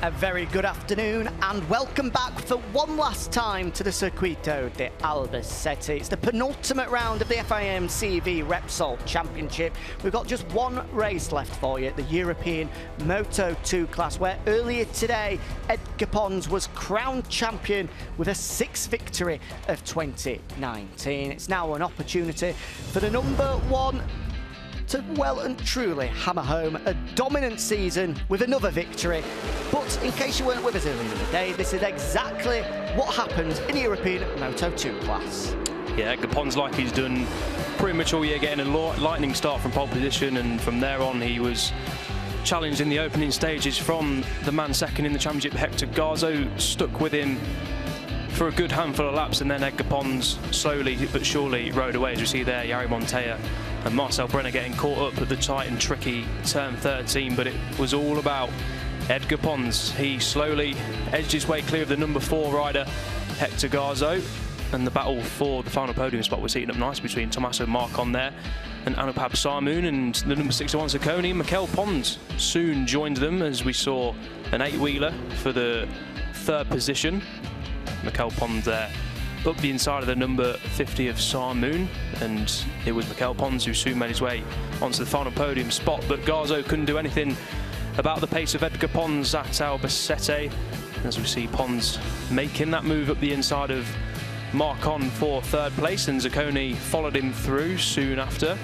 A very good afternoon and welcome back for one last time to the Circuito de Albacete. It's the penultimate round of the FIM CEV Repsol Championship. We've got just one race left for you, the European Moto2 class, where earlier today Edgar Pons was crowned champion with a 6th victory of 2019. It's now an opportunity for the #1 to well and truly hammer home a dominant season with another victory. But in case you weren't with us earlier in the day, this is exactly what happened in the European Moto2 class. Yeah, Edgar Pons, like he's done pretty much all year, getting a lightning start from pole position, and from there on he was challenged in the opening stages from the man second in the championship, Hector Garzo, stuck with him for a good handful of laps, and then Edgar Pons slowly but surely rode away, as you see there, Jarringly and Marcel Brenner getting caught up at the tight and tricky turn 13, but it was all about Edgar Pons. He slowly edged his way clear of the #4 rider, Hector Garzo, and the battle for the final podium spot was heating up nice between Tommaso Marcon there and Anupab Sarmoon, and the #61 Ciccone and Mikel Pons soon joined them as we saw an 8-wheeler for the 3rd position. Mikel Pons there up the inside of the #50 of Sarmoon, and it was Mikel Pons who soon made his way onto the final podium spot, but Garzo couldn't do anything about the pace of Edgar Pons at Albacete, as we see Pons making that move up the inside of Marcon for 3rd place, and Ciccone followed him through soon after.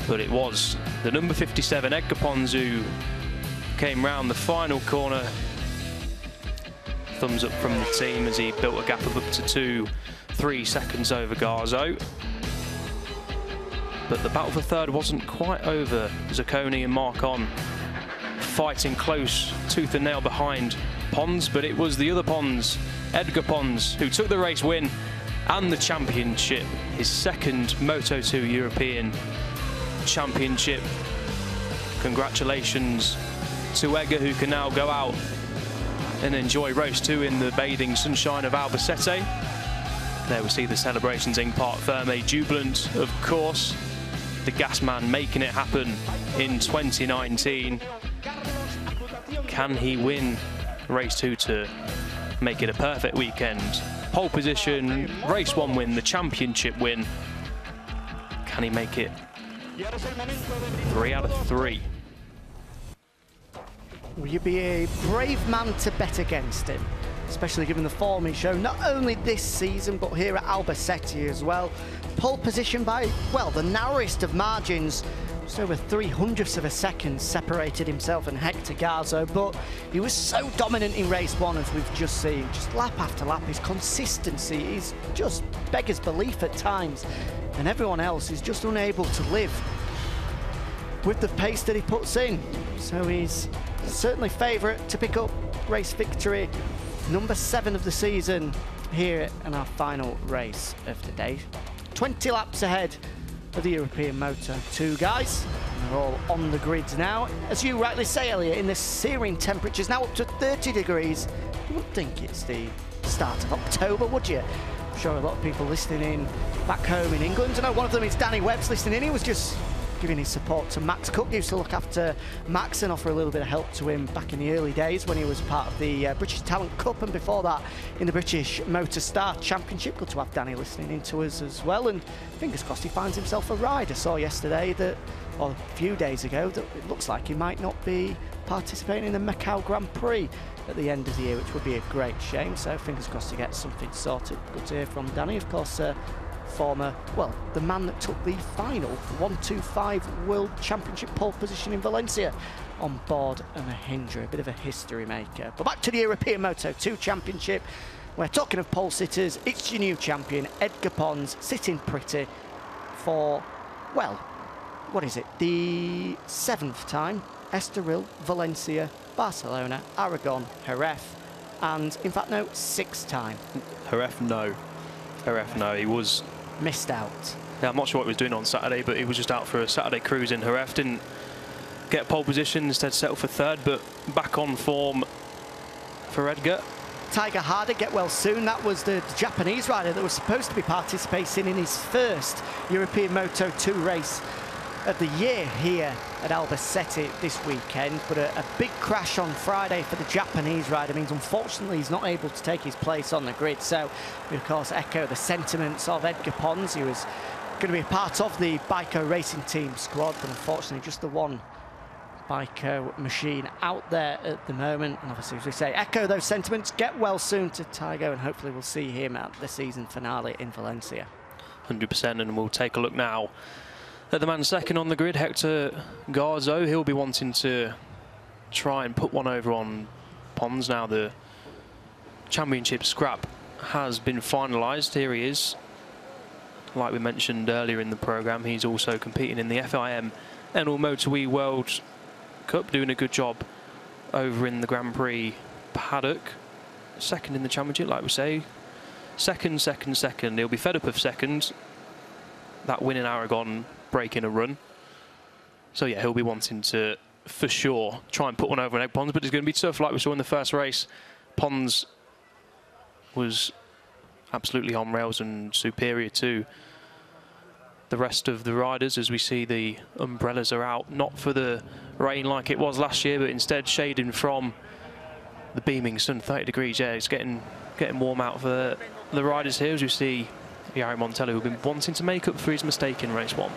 But it was the #57 Edgar Pons who came round the final corner. Thumbs up from the team as he built a gap of up to 2-3 seconds over Gazzo. But the battle for 3rd wasn't quite over. Ciccone and Marcon fighting close, tooth and nail behind Pons, but it was the other Pons, Edgar Pons, who took the race win and the championship, his 2nd Moto2 European Championship. Congratulations to Edgar, who can now go out and enjoy race 2 in the bathing sunshine of Albacete. There we see the celebrations in Parc Ferme, jubilant of course. The gas man making it happen in 2019. Can he win race 2 to make it a perfect weekend? Pole position, race 1 win, the championship win. Can he make it 3 out of 3? Will you be a brave man to bet against him, especially given the form he's shown not only this season but here at Albacete as well. Pole position by, well, the narrowest of margins, just over 300ths of a second separated himself and Hector Garzo, but he was so dominant in race 1, as we've just seen, just lap after lap. His consistency is just beggars belief at times, and everyone else is just unable to live with the pace that he puts in. So he's certainly favourite to pick up race victory #7 of the season here in our final race of the day. 20 laps ahead of the European Moto2 guys. They're all on the grids now. As you rightly say, Elliot, in the searing temperatures now up to 30 degrees. You wouldn't think it's the start of October, would you? I'm sure a lot of people listening in back home in England. I know one of them is Danny Webb's listening in. He was just giving his support to Max Cook. He used to look after Max and offer a little bit of help to him back in the early days when he was part of the British Talent Cup, and before that in the British Motor Star Championship. Good to have Danny listening in to us as well, and fingers crossed he finds himself a ride. I saw yesterday that, or a few days ago, that it looks like he might not be participating in the Macau Grand Prix at the end of the year, which would be a great shame. So fingers crossed he gets something sorted. Good to hear from Danny, of course. Former, well, the man that took the final 125 World Championship pole position in Valencia on board a Mahindra, a bit of a history maker. But back to the European Moto2 Championship. We're talking of pole sitters. It's your new champion, Edgar Pons, sitting pretty for, well, what is it? The 7th time. Estoril, Valencia, Barcelona, Aragon, Jerez, and in fact, no, 6th time. Jerez, no. Jerez, no. He was missed out. Yeah, I'm not sure what he was doing on Saturday, but he was just out for a Saturday cruise in Jerez. Didn't get pole position, instead settled for 3rd, but back on form for Edgar. Tiger Harder, get well soon. That was the Japanese rider that was supposed to be participating in his 1st European Moto2 race of the year here at Albacete this weekend, but a big crash on Friday for the Japanese rider means unfortunately he's not able to take his place on the grid. So we of course echo the sentiments of Edgar Pons, who was going to be a part of the Bico racing team squad, but unfortunately just the one Bico machine out there at the moment. And obviously, as we say, echo those sentiments, get well soon to Tygo, and hopefully we'll see him at the season finale in Valencia. 100%, and we'll take a look now at the man second on the grid, Hector Garzo. He'll be wanting to try and put one over on Pons now. The championship scrap has been finalised. Here he is. Like we mentioned earlier in the programme, he's also competing in the FIM Moto2 World Cup, doing a good job over in the Grand Prix paddock. Second in the championship, like we say. Second. He'll be fed up of second. That win in Aragon breaking a run. So yeah, he'll be wanting to, for sure, try and put one over on Pons, but it's going to be tough. Like we saw in the first race, Pons was absolutely on rails and superior to the rest of the riders. As we see, the umbrellas are out, not for the rain like it was last year, but instead shading from the beaming sun. 30 degrees, yeah, it's getting warm out for the riders here, as we see Marcel, who've been wanting to make up for his mistake in race 1.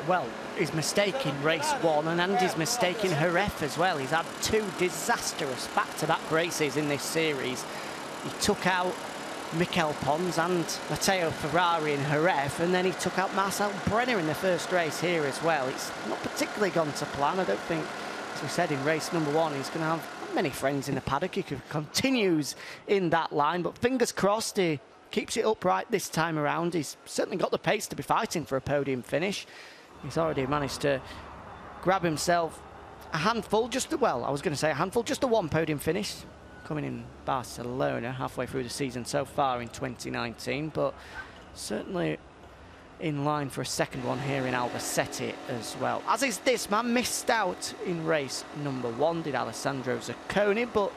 Well, his mistake in race 1 and his mistake in Jerez as well. He's had 2 disastrous back-to-back races in this series. He took out Mikel Pons and Matteo Ferrari in Jerez, and then he took out Marcel Brenner in the first race here as well. It's not particularly gone to plan. I don't think, as we said in race number 1, he's going to have many friends in the paddock. He continues in that line, but fingers crossed he keeps it upright this time around. He's certainly got the pace to be fighting for a podium finish. He's already managed to grab himself a handful, just the one podium finish, coming in Barcelona halfway through the season so far in 2019, but certainly in line for a second one here in Albacete as well. As is this man, missed out in race number 1, did Alessandro Ciccone, but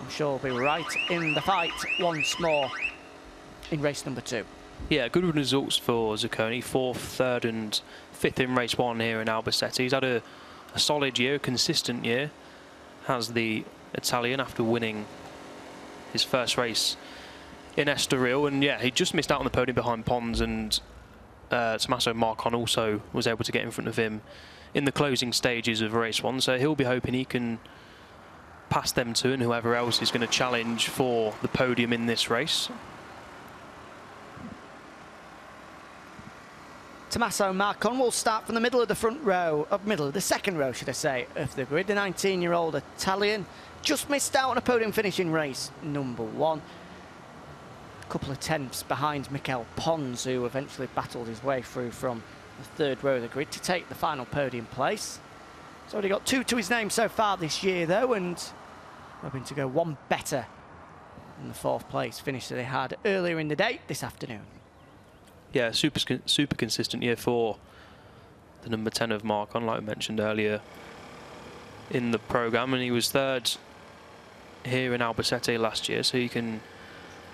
I'm sure he'll be right in the fight once more in race number 2. Yeah, good results for Ciccone, 4th, 3rd and 5th in race 1 here in Albacete. He's had a solid year, a consistent year, has the Italian after winning his first race in Estoril, and yeah, he just missed out on the podium behind Pons, and Tommaso Marcon also was able to get in front of him in the closing stages of race 1, so he'll be hoping he can pass them 2 and whoever else is going to challenge for the podium in this race. Tommaso Marcon will start from the middle of the second row, should I say, of the grid. The 19-year-old Italian just missed out on a podium finish in race number 1. A couple of tenths behind Mikel Pons, who eventually battled his way through from the 3rd row of the grid to take the final podium place. He's already got 2 to his name so far this year, though, and hoping to go 1 better than the 4th place finish that they had earlier in the day this afternoon. Yeah, super consistent year for the number 10 of Marcon, like we mentioned earlier in the programme, and he was 3rd here in Albacete last year, so he can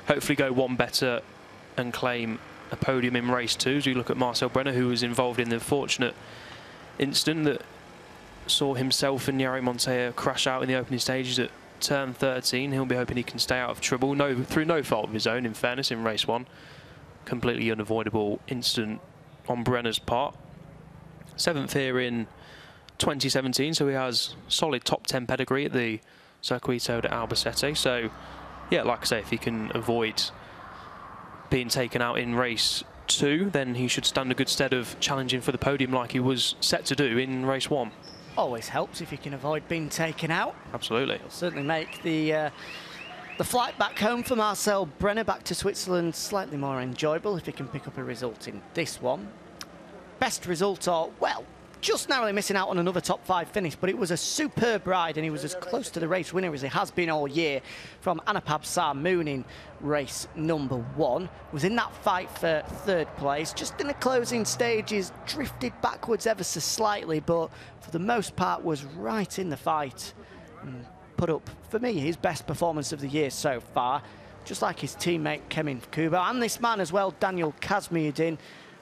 hopefully go 1 better and claim a podium in race 2. As you look at Marcel Brenner, who was involved in the fortunate incident that saw himself and Yari Montoya crash out in the opening stages at turn 13. He'll be hoping he can stay out of trouble, through no fault of his own, in fairness, in race 1. Completely unavoidable incident on Brenner's part. 7th here in 2017, so he has solid top 10 pedigree at the Circuito de Albacete. So yeah, like I say, if he can avoid being taken out in race 2, then he should stand a good stead of challenging for the podium like he was set to do in race 1. Always helps if you can avoid being taken out. Absolutely. It'll certainly make the flight back home for Marcel Brenner back to Switzerland slightly more enjoyable if he can pick up a result in this one. Best result, or, well, just narrowly missing out on another top 5 finish, but it was a superb ride, and he was as close to the race winner as he has been all year from Anapab Sarmoon in race number 1. Was in that fight for 3rd place. Just in the closing stages, drifted backwards ever so slightly, but for the most part was right in the fight. And put up, for me, his best performance of the year so far, just like his teammate Kemin Kubo, and this man as well, Daniel Kazmaier.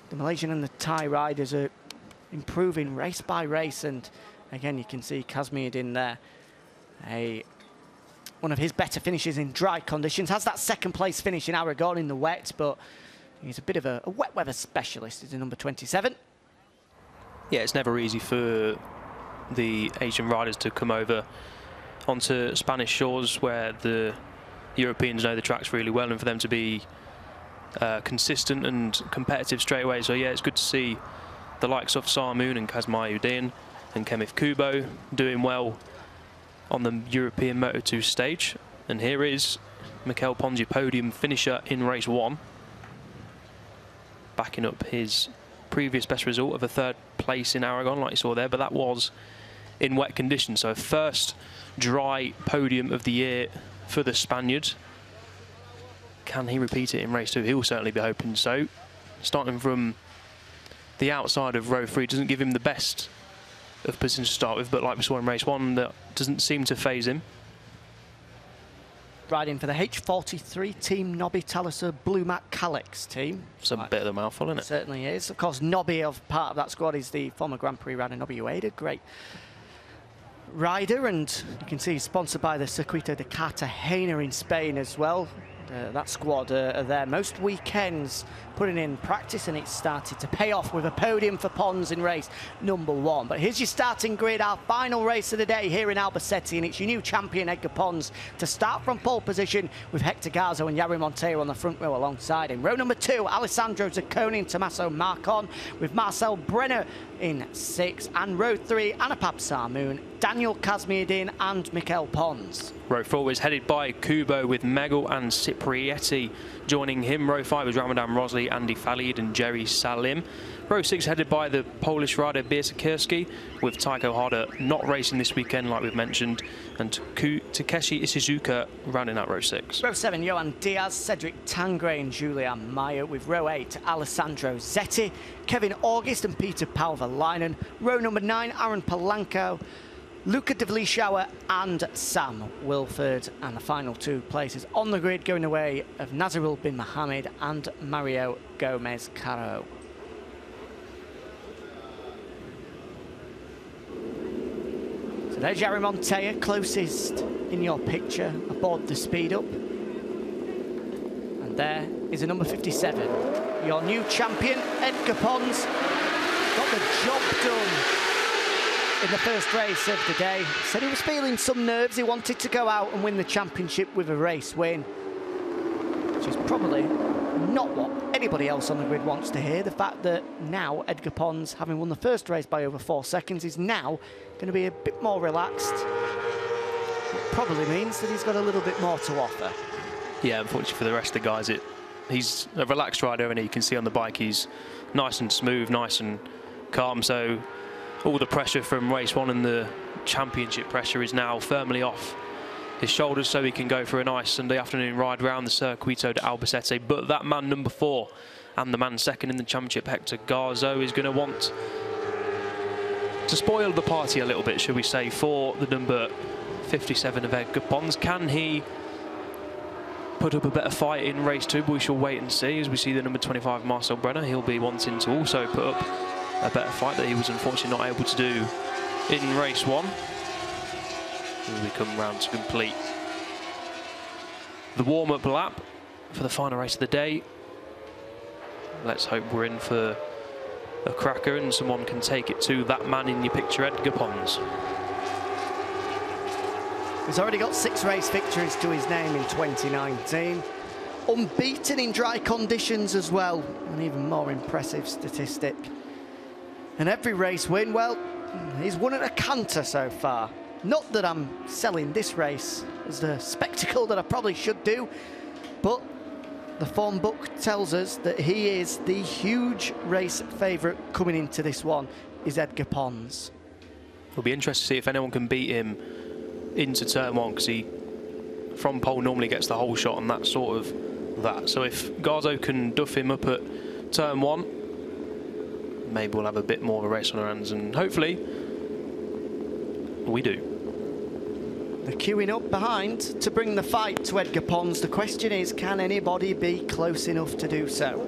The Malaysian and the Thai riders are improving race by race, and again you can see Kazmaier in there. One of his better finishes in dry conditions. Has that second place finish in Aragon in the wet, but he's a bit of a wet weather specialist. He's a number 27. Yeah, it's never easy for the Asian riders to come over onto Spanish shores where the Europeans know the tracks really well, and for them to be consistent and competitive straight away. So yeah, it's good to see the likes of Sarmoon and Kazmaier and Kemif Kubo doing well on the European Moto2 stage. And here is Mikel Pons, your podium finisher in race 1, backing up his previous best result of a 3rd place in Aragon, like you saw there, but that was in wet conditions. So first dry podium of the year for the Spaniard. Can he repeat it in race 2? He'll certainly be hoping so. Starting from the outside of row 3 doesn't give him the best of positions to start with, but like we saw in race 1, that doesn't seem to phase him. Riding for the H43 team, Nobby Taliser Blue Mat Calyx team. It's a bit of a mouthful, isn't it? Certainly is. Of course, Nobby, of part of that squad, is the former Grand Prix rider Nobby Ueda. Great rider, and you can see he's sponsored by the Circuito de Cartagena in Spain as well. That squad are there most weekends putting in practice, and it started to pay off with a podium for Pons in race number 1. But here's your starting grid, our final race of the day here in Albacete, and it's your new champion Edgar Pons to start from pole position with Hector Garzo and Jarringly Monteiro on the front row alongside him. Row number 2, Alessandro Ciccone and Tommaso Marcon, with Marcel Brenner in 6, and row 3, Anapab Sarmoon, Daniel Kazmaier and Mikel Pons. Row 4 is headed by Kubo with Megel and Ciprietti joining him. Row 5 is Ramadan Rosley, Andy Falid and Jerry Salim. Row 6 headed by the Polish rider Bisetti with Taiko Harder not racing this weekend like we've mentioned, and Takeshi Ishizuka rounding out row 6. Row 7, Johan Diaz, Cedric Tangre and Julian Meyer, with row 8, Alessandro Zetti, Kevin August and Peter Palverleinen. Row number 9, Aaron Polanco, Luca de Vliechauer and Sam Wilford, and the final 2 places on the grid going away of Nazirul bin Mohammed and Mario Gomez Caro. So there's Jarringly Monteiro, closest in your picture aboard the speed up. And there is a number 57, your new champion, Edgar Pons. Got the job done in the first race of the day. Said he was feeling some nerves. He wanted to go out and win the championship with a race win, which is probably not what anybody else on the grid wants to hear. The fact that now Edgar Pons, having won the first race by over 4 seconds, is now going to be a bit more relaxed. It probably means that he's got a little bit more to offer. Yeah, unfortunately for the rest of the guys, he's a relaxed rider, and you can see on the bike he's nice and smooth, nice and calm. So all the pressure from race 1 and the championship pressure is now firmly off his shoulders, so he can go for a nice Sunday afternoon ride around the Circuito de Albacete. But that man number 4 and the man second in the championship, Hector Garzo, is going to want to spoil the party a little bit, should we say, for the number 57 of Edgar Pons. Can he put up a better fight in race 2? But we shall wait and see. As we see the number 25 Marcel Brenner, he'll be wanting to also put up a better fight that he was unfortunately not able to do in race 1. As we come round to complete the warm-up lap for the final race of the day. Let's hope we're in for a cracker and someone can take it to that man in your picture, Edgar Pons. He's already got 6 race victories to his name in 2019. Unbeaten in dry conditions as well, an even more impressive statistic. And every race win, well, he's won at a canter so far. Not that I'm selling this race as the spectacle that I probably should do, but the form book tells us that he is the huge race favourite coming into this one, is Edgar Pons. It'll be interesting to see if anyone can beat him into turn 1, because he, from pole, normally gets the whole shot on that sort of that. So if Gazzo can duff him up at turn 1, maybe we'll have a bit more of a race on our hands, and hopefully we do. They're queuing up behind to bring the fight to Edgar Pons. The question is, can anybody be close enough to do so?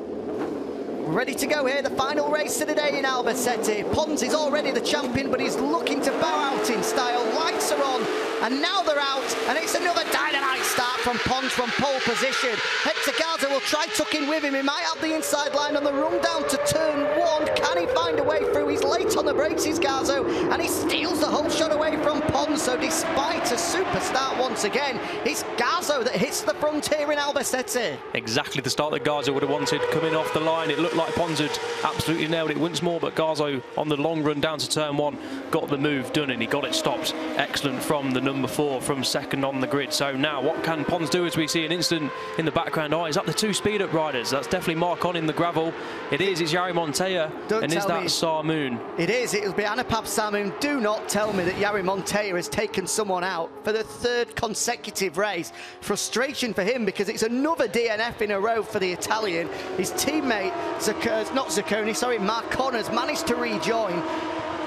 ready to go here, the final race of the day in Albacete. Pons is already the champion, but he's looking to bow out in style. Lights are on, and now they're out, and it's another dynamite start from Pons from pole position. Hector Garzo will try tucking with him. He might have the inside line on the run down to turn 1. Can he find a way through? He's late on the brakes, is Garzo, and he steals the whole shot away from Pons. So despite a super start once again, it's Garzo that hits the front here in Albacete. Exactly the start that Garza would have wanted. Coming off the line, it looked like Pons had absolutely nailed it once more, but Garzo on the long run down to turn 1 got the move done, and he got it stopped. Excellent from the number 4 from second on the grid. So now what can Pons do, as we see an instant in the background? Oh, is that the 2 speed up riders? That's definitely Mark on in the gravel. It is, it's Jari Montoya, and is that Sarmoon? It is, it'll be Anapap Sarmoon. Do not tell me that Jari Montoya has taken someone out for the 3rd consecutive race. Frustration for him, because it's another DNF in a row for the Italian. His teammate, Marcon has managed to rejoin.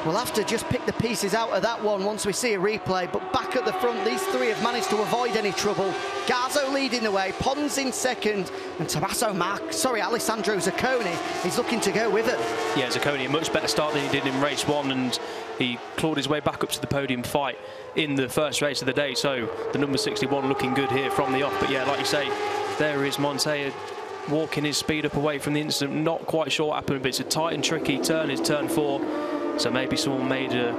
We'll have to just pick the pieces out of that one once we see a replay. But back at the front, these 3 have managed to avoid any trouble. Gazzo leading the way, Pons in second, and Alessandro Ciccone is looking to go with it. Yeah, Ciccone, a much better start than he did in race 1, and he clawed his way back up to the podium fight in the first race of the day. So the number 61 looking good here from the off. But yeah, like you say, there is Montoya walking his speed up away from the incident. Not quite sure what happened, but it's a tight and tricky turn, is turn 4. So maybe someone made a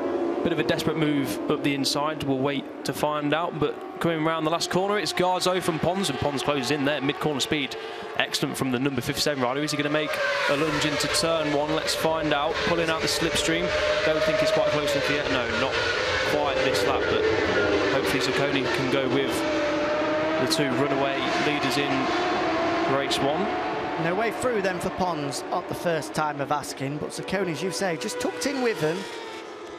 bit of a desperate move up the inside. We'll wait to find out. But coming around the last corner, it's Garzo from Pons, and Pons closes in there, mid-corner speed. Excellent from the number 57 rider. Is he going to make a lunge into turn 1? Let's find out. Pulling out the slipstream. Don't think it's quite close enough yet. No, not quite this lap, but hopefully Ciccone can go with the 2 runaway leaders in race 1. No way through then for Pons at the first time of asking, but Ciccone, as you say, just tucked in with him.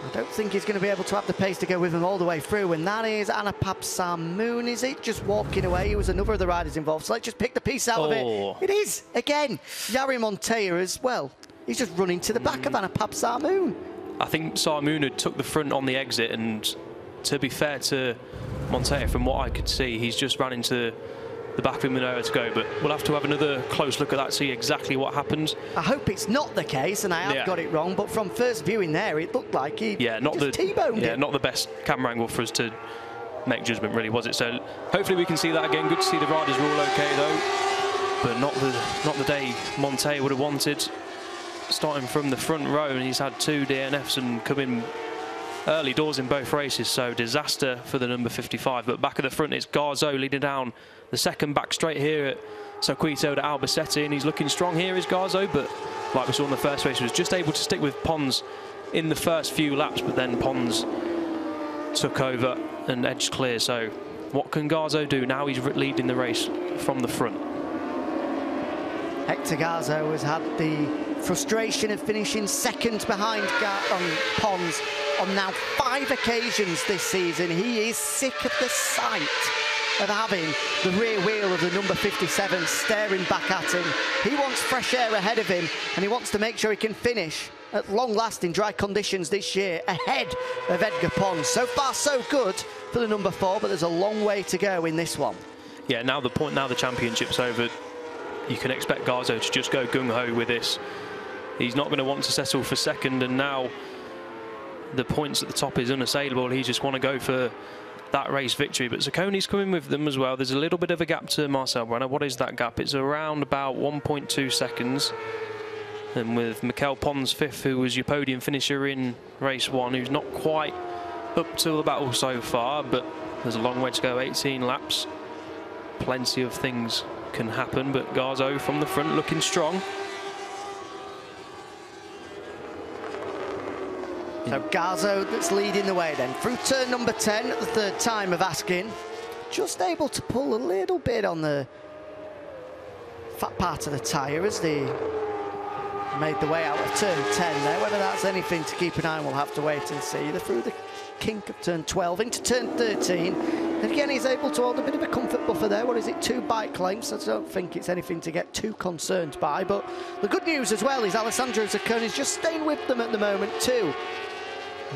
I don't think he's going to be able to have the pace to go with him all the way through, and that is Anapap Sarmoon, is it? Just walking away. He was another of the riders involved, so let's just pick the piece out of it. It is, again, Jari Montoya as well. He's just running to the back of Anapap Sarmoon. I think Sarmoon had took the front on the exit, and to be fair to Montoya, from what I could see, he's just ran into the back of him and nowhere to go. But we'll have to have another close look at that, see exactly what happens. I hope it's not the case, and I have got it wrong, but from first viewing there, it looked like he just T-boned him. Not the best camera angle for us to make judgment, really, was it? So hopefully we can see that again. Good to see the riders were all okay, though, but not the day Montoya would have wanted. Starting from the front row, and he's had 2 DNFs and come in early doors in both races, so disaster for the number 55. But back at the front, it's Garzo leading down the second back straight here at Circuito to Albacete, and he's looking strong here, is Garzo, but like we saw in the first race, was just able to stick with Pons in the first few laps, but then Pons took over and edged clear. So what can Garzo do? Now he's leading the race from the front. Hector Garzo has had the frustration of finishing second behind Pons on now 5 occasions this season. He is sick of the sight of having the rear wheel of the number 57 staring back at him. He wants fresh air ahead of him, and he wants to make sure he can finish at long last in dry conditions this year ahead of Edgar Pons. So far so good for the number 4, but there's a long way to go in this one. Yeah, now the championship's over, you can expect Garzo to just go gung-ho with this. He's not going to want to settle for second, and now the points at the top is unassailable. He just want to go for that race victory, but Ciccone's coming with them as well. There's a little bit of a gap to Marcel Brenner. What is that gap? It's around about 1.2 seconds. And with Mikel Pons 5th, who was your podium finisher in race 1, who's not quite up to the battle so far, but there's a long way to go, 18 laps. Plenty of things can happen, but Garzo from the front looking strong. So Garzo that's leading the way then through turn number 10 at the 3rd time of asking. Just able to pull a little bit on the fat part of the tyre as they made the way out of turn 10 there. Whether that's anything to keep an eye on, we'll have to wait and see. They're through the kink of turn 12 into turn 13. And again, he's able to hold a bit of a comfort buffer there. What is it, 2 bike lengths? I don't think it's anything to get too concerned by. But the good news as well is Alessandro Ciccone is just staying with them at the moment too.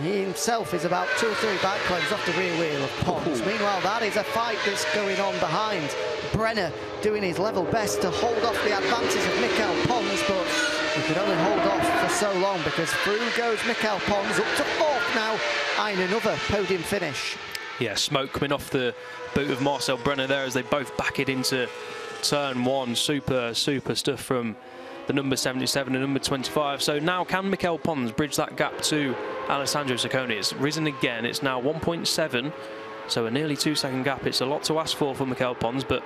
He himself is about 2 or 3 bike lengths off the rear wheel of Pons. Meanwhile, that is a fight that's going on behind. Brenner doing his level best to hold off the advances of Mikel Pons, but We could only hold off for so long because through goes Mikel Pons up to 4th now, eyeing another podium finish. Yeah, smoke coming off the boot of Marcel Brenner there as they both back it into turn 1. Super stuff from the number 77 and number 25. So now can Mikel Pons bridge that gap to Alessandro Ciccone? It's risen again. It's now 1.7, so a nearly 2-second gap. It's a lot to ask for Mikel Pons, but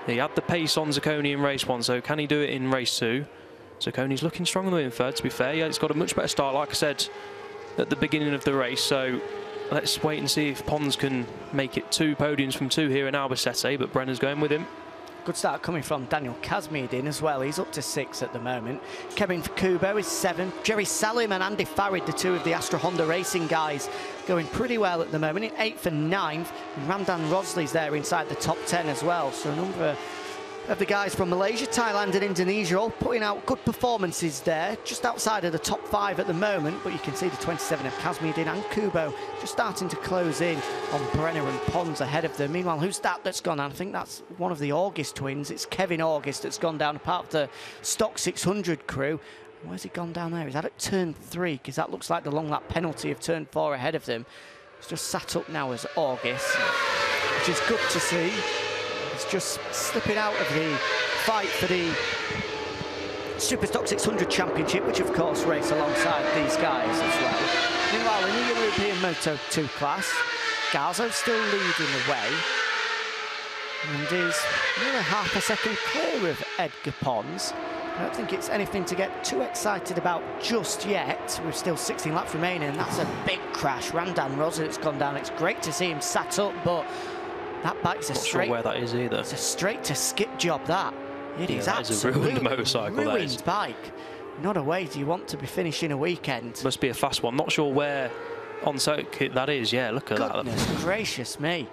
he had the pace on Ciccone in race 1, so can he do it in race 2? Ciccone's looking strong in third, to be fair. Yeah, it's got a much better start, like I said at the beginning of the race, so let's wait and see if Pons can make it 2 podiums from 2 here in Albacete, but Brenner's going with him. Good start coming from Daniel Kazmaier in as well. He's up to 6 at the moment. Kevin Kubo is 7. Jerry Salim and Andy Farid, the 2 of the Astra Honda Racing guys, going pretty well at the moment in 8th and 9th. And Ramdan Rosley's there inside the top 10 as well. So a number of the guys from Malaysia, Thailand and Indonesia all putting out good performances there, just outside of the top 5 at the moment, but you can see the 27 of Kazmaier and Kubo just starting to close in on Brenner and Pons ahead of them. Meanwhile, who's that's gone down? I think that's one of the August twins. It's Kevin August that's gone down, part of the Stock 600 crew. Where's he gone down there? Is that at turn 3? Because that looks like the long lap penalty of turn 4 ahead of them. He's just sat up now as August, which is good to see. It's just slipping out of the fight for the Super Stock 600 Championship, which of course race alongside these guys as well. Meanwhile, in the European Moto 2 class, Gazzo still leading the way and is nearly half a second clear of Edgar Pons. I don't think it's anything to get too excited about just yet. We've still 16 laps remaining, and that's a big crash. Ramdan Rosley's gone down. It's great to see him sat up, but that bike's a straight. Not sure where that is either. It's a straight to skip job, that. It is absolutely ruined motorcycle. Ruined bike. Not a way do you want to be finishing a weekend. Must be a fast one. Not sure where on circuit that is. Yeah, look at that. Goodness gracious me.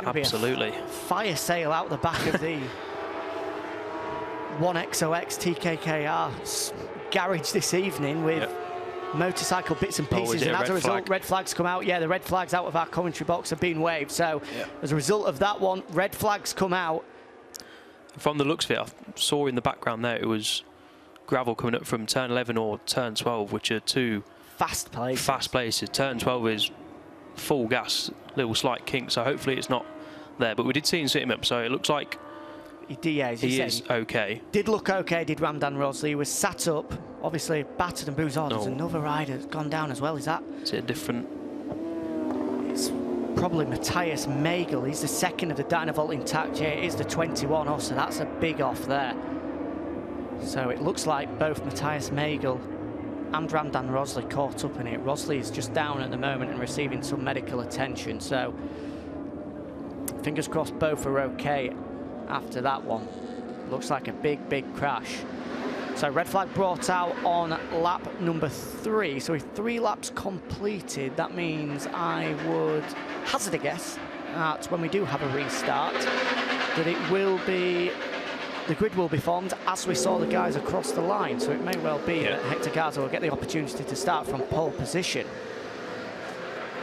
Absolutely. Be a fire sale out the back of the 1XOX TKKR garage this evening with motorcycle bits and pieces, and as a result, red flags come out. Yeah, the red flags out of our commentary box have been waved, so as a result of that one, red flags come out. From the looks of it, I saw in the background there, it was gravel coming up from turn 11 or turn 12, which are 2 fast places. Turn 12 is full gas, little slight kink, so hopefully it's not there, but we did see him sit him up, so it looks like he is okay. Did look okay, did Ramdan Rosley. He was sat up, obviously battered and bruised. Oh, there's another rider that's gone down as well. Is it a different? It's probably Matthias Magel. He's the 2nd of the Dynavolt intact. Yeah, it is the 21 off, so that's a big off there. So it looks like both Matthias Magel and Ramdan Rosley caught up in it. Rosley is just down at the moment and receiving some medical attention, so fingers crossed both are okay after that one. Looks like a big crash. So red flag brought out on lap number 3. So with 3 laps completed, that means I would hazard a guess that when we do have a restart, that it will be, the grid will be formed as we saw the guys across the line. So it may well be that Hector Garzo will get the opportunity to start from pole position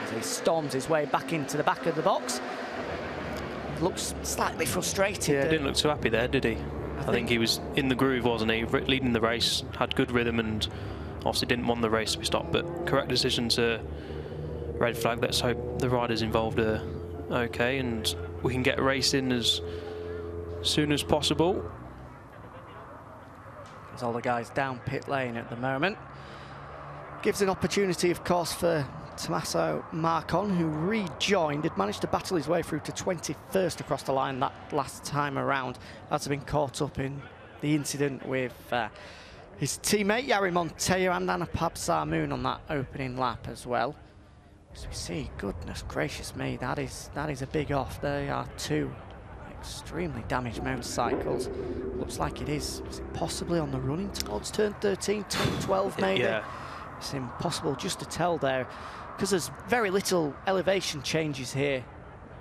as he storms his way back into the back of the box. Looks slightly frustrated. Yeah, didn't look too happy there, did he? I think he was in the groove, wasn't he? Leading the race, had good rhythm, and obviously didn't want the race to be stopped. But correct decision to red flag. Let's hope the riders involved are okay and we can get racing as soon as possible. There's all the guys down pit lane at the moment. Gives an opportunity, of course, for Tommaso Marcon, who rejoined, had managed to battle his way through to 21st across the line that last time around. That's been caught up in the incident with his teammate Yari Monteiro and Anapab Sarmoon on that opening lap as well. So we see, goodness gracious me, that is a big off. They are 2 extremely damaged motorcycles. Looks like it is it possibly on the running towards turn 13, turn 12 maybe? Yeah. It's impossible just to tell there, because there's very little elevation changes here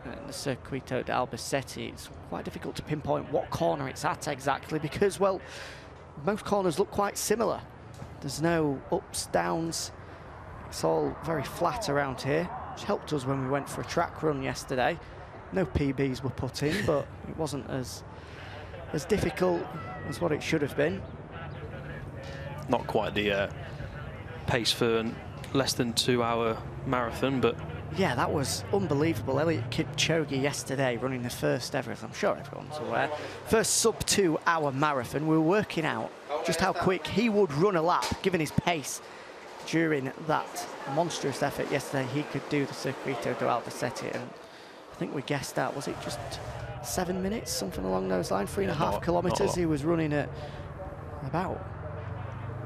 at the Circuito de Albacete. It's quite difficult to pinpoint what corner it's at exactly, because, well, most corners look quite similar. There's no ups, downs. It's all very flat around here, which helped us when we went for a track run yesterday. No PBs were put in, but it wasn't as as difficult as what it should have been. Not quite the pace for a less than 2-hour marathon, but yeah, that was unbelievable. Elliot Kipchoge yesterday running the first ever, as I'm sure everyone's aware, first sub 2-hour marathon. We were working out just how quick he would run a lap, given his pace during that monstrous effort yesterday. He could do the Circuito de Albacete, and I think we guessed that, was it just 7 minutes, something along those lines, 3.5 kilometres. He was running at about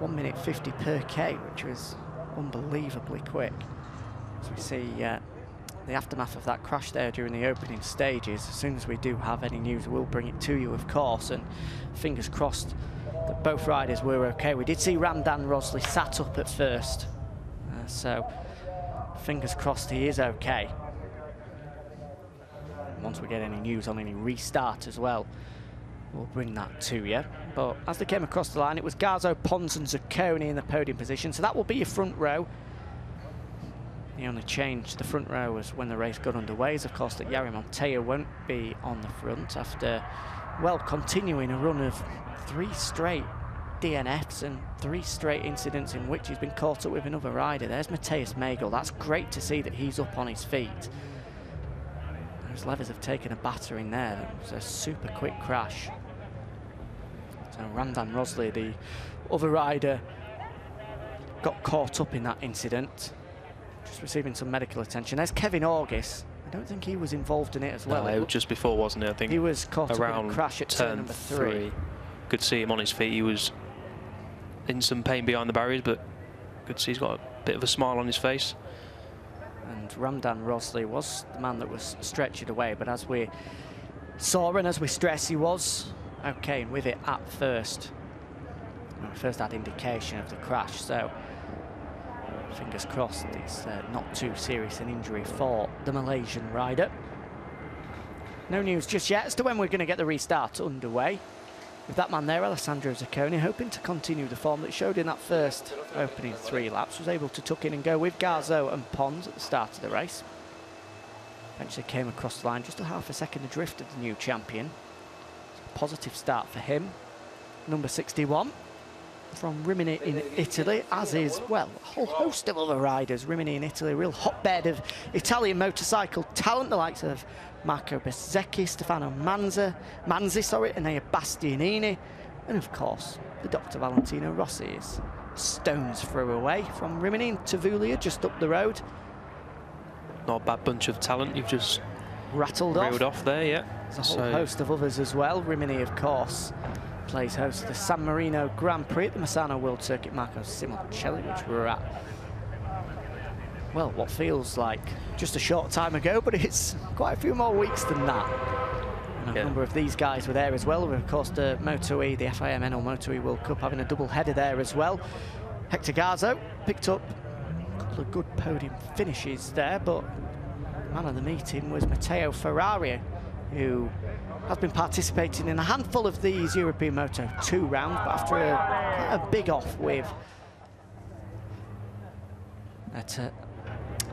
1 minute 50 per K, which was unbelievably quick. As we see the aftermath of that crash there during the opening stages. As soon as we do have any news, we'll bring it to you, of course, and fingers crossed that both riders were okay. We did see Ramdan Rosley sat up at first, so fingers crossed he is okay. And once we get any news on any restart as well, we'll bring that to you. But as they came across the line, it was Gazzo, Pons and Ciccone in the podium position, so that will be your front row. The only change to the front row was when the race got underway is, of course, that Jarringly won't be on the front after, well, continuing a run of 3 straight DNFs and 3 straight incidents in which he's been caught up with another rider. There's Mateusz Magel. That's great to see that he's up on his feet. Those levers have taken a battering there. It was a super quick crash. So Ramdan Rosley, the other rider, got caught up in that incident, just receiving some medical attention. There's Kevin August. I don't think he was involved in it as well. No, just before, wasn't it? I think he was caught up in a crash at turn number 3. Could see him on his feet. He was in some pain behind the barriers, but could see he's got a bit of a smile on his face. And Ramdan Rosley was the man that was stretchered away, but as we saw and as we stressed, he was okay with it at first. When we first had indication of the crash, so fingers crossed it's not too serious an injury for the Malaysian rider. No news just yet as to when we're going to get the restart underway. With that man there, Alessandro Ciccone, hoping to continue the form that showed in that first opening 3 laps, was able to tuck in and go with Gazzo and Pons at the start of the race. Eventually came across the line just a half a second adrift of the new champion. A positive start for him. Number 61. From Rimini in Italy, as is, well, a whole host of other riders. Rimini in Italy, a real hotbed of Italian motorcycle talent, the likes of Marco Bezzecchi, Stefano Manzi, Enea Bastianini, and of course, the Dr. Valentino Rossi is stone's throw away from Rimini in Tavullia, just up the road. Not a bad bunch of talent you've just rattled off there, yeah. There's a whole host of others as well. Rimini, of course, plays host to the San Marino Grand Prix at the Misano World Circuit Marco Simoncelli, which we were at, well, what feels like just a short time ago, but it's quite a few more weeks than that. And a number of these guys were there as well. Of course, the Moto2, the FIM Moto2 World Cup, having a double header there as well. Hector Garzo picked up a couple of good podium finishes there, but the man of the meeting was Matteo Ferrari, who has been participating in a handful of these European Moto2 rounds, but after a big off with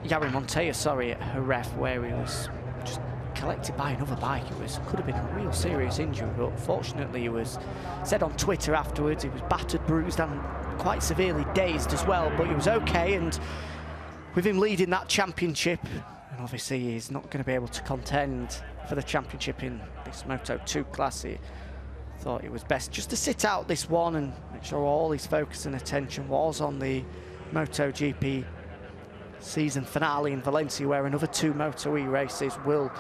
Jarry Montoya, at Jerez, where he was just collected by another bike. Could have been a real serious injury, but fortunately he was said on Twitter afterwards he was battered, bruised and quite severely dazed as well, but he was okay. And with him leading that championship, and obviously he's not going to be able to contend for the championship in this Moto2 class, he thought it was best just to sit out this one and make sure all his focus and attention was on the MotoGP season finale in Valencia, where another 2 Moto2 races will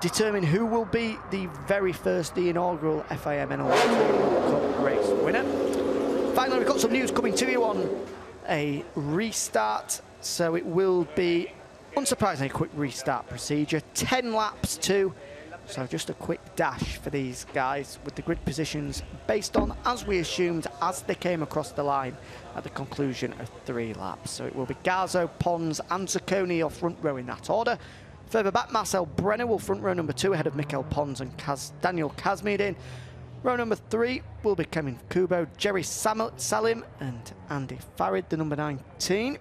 determine who will be the very first, the inaugural FIM World Cup race winner. Finally, we've got some news coming to you on a restart, so it will be unsurprisingly a quick restart procedure, 10 laps too, so just a quick dash for these guys with the grid positions based on, as we assumed, as they came across the line at the conclusion of 3 laps. So it will be Gazzo, Pons and Ciccone off front row in that order. Further back, Marcel Brenner will front row number 2 ahead of Mikel Pons and Daniel Kazmaier in. Row number 3 will be Kevin Kubo, Jerry Salim and Andy Farid, the number 19.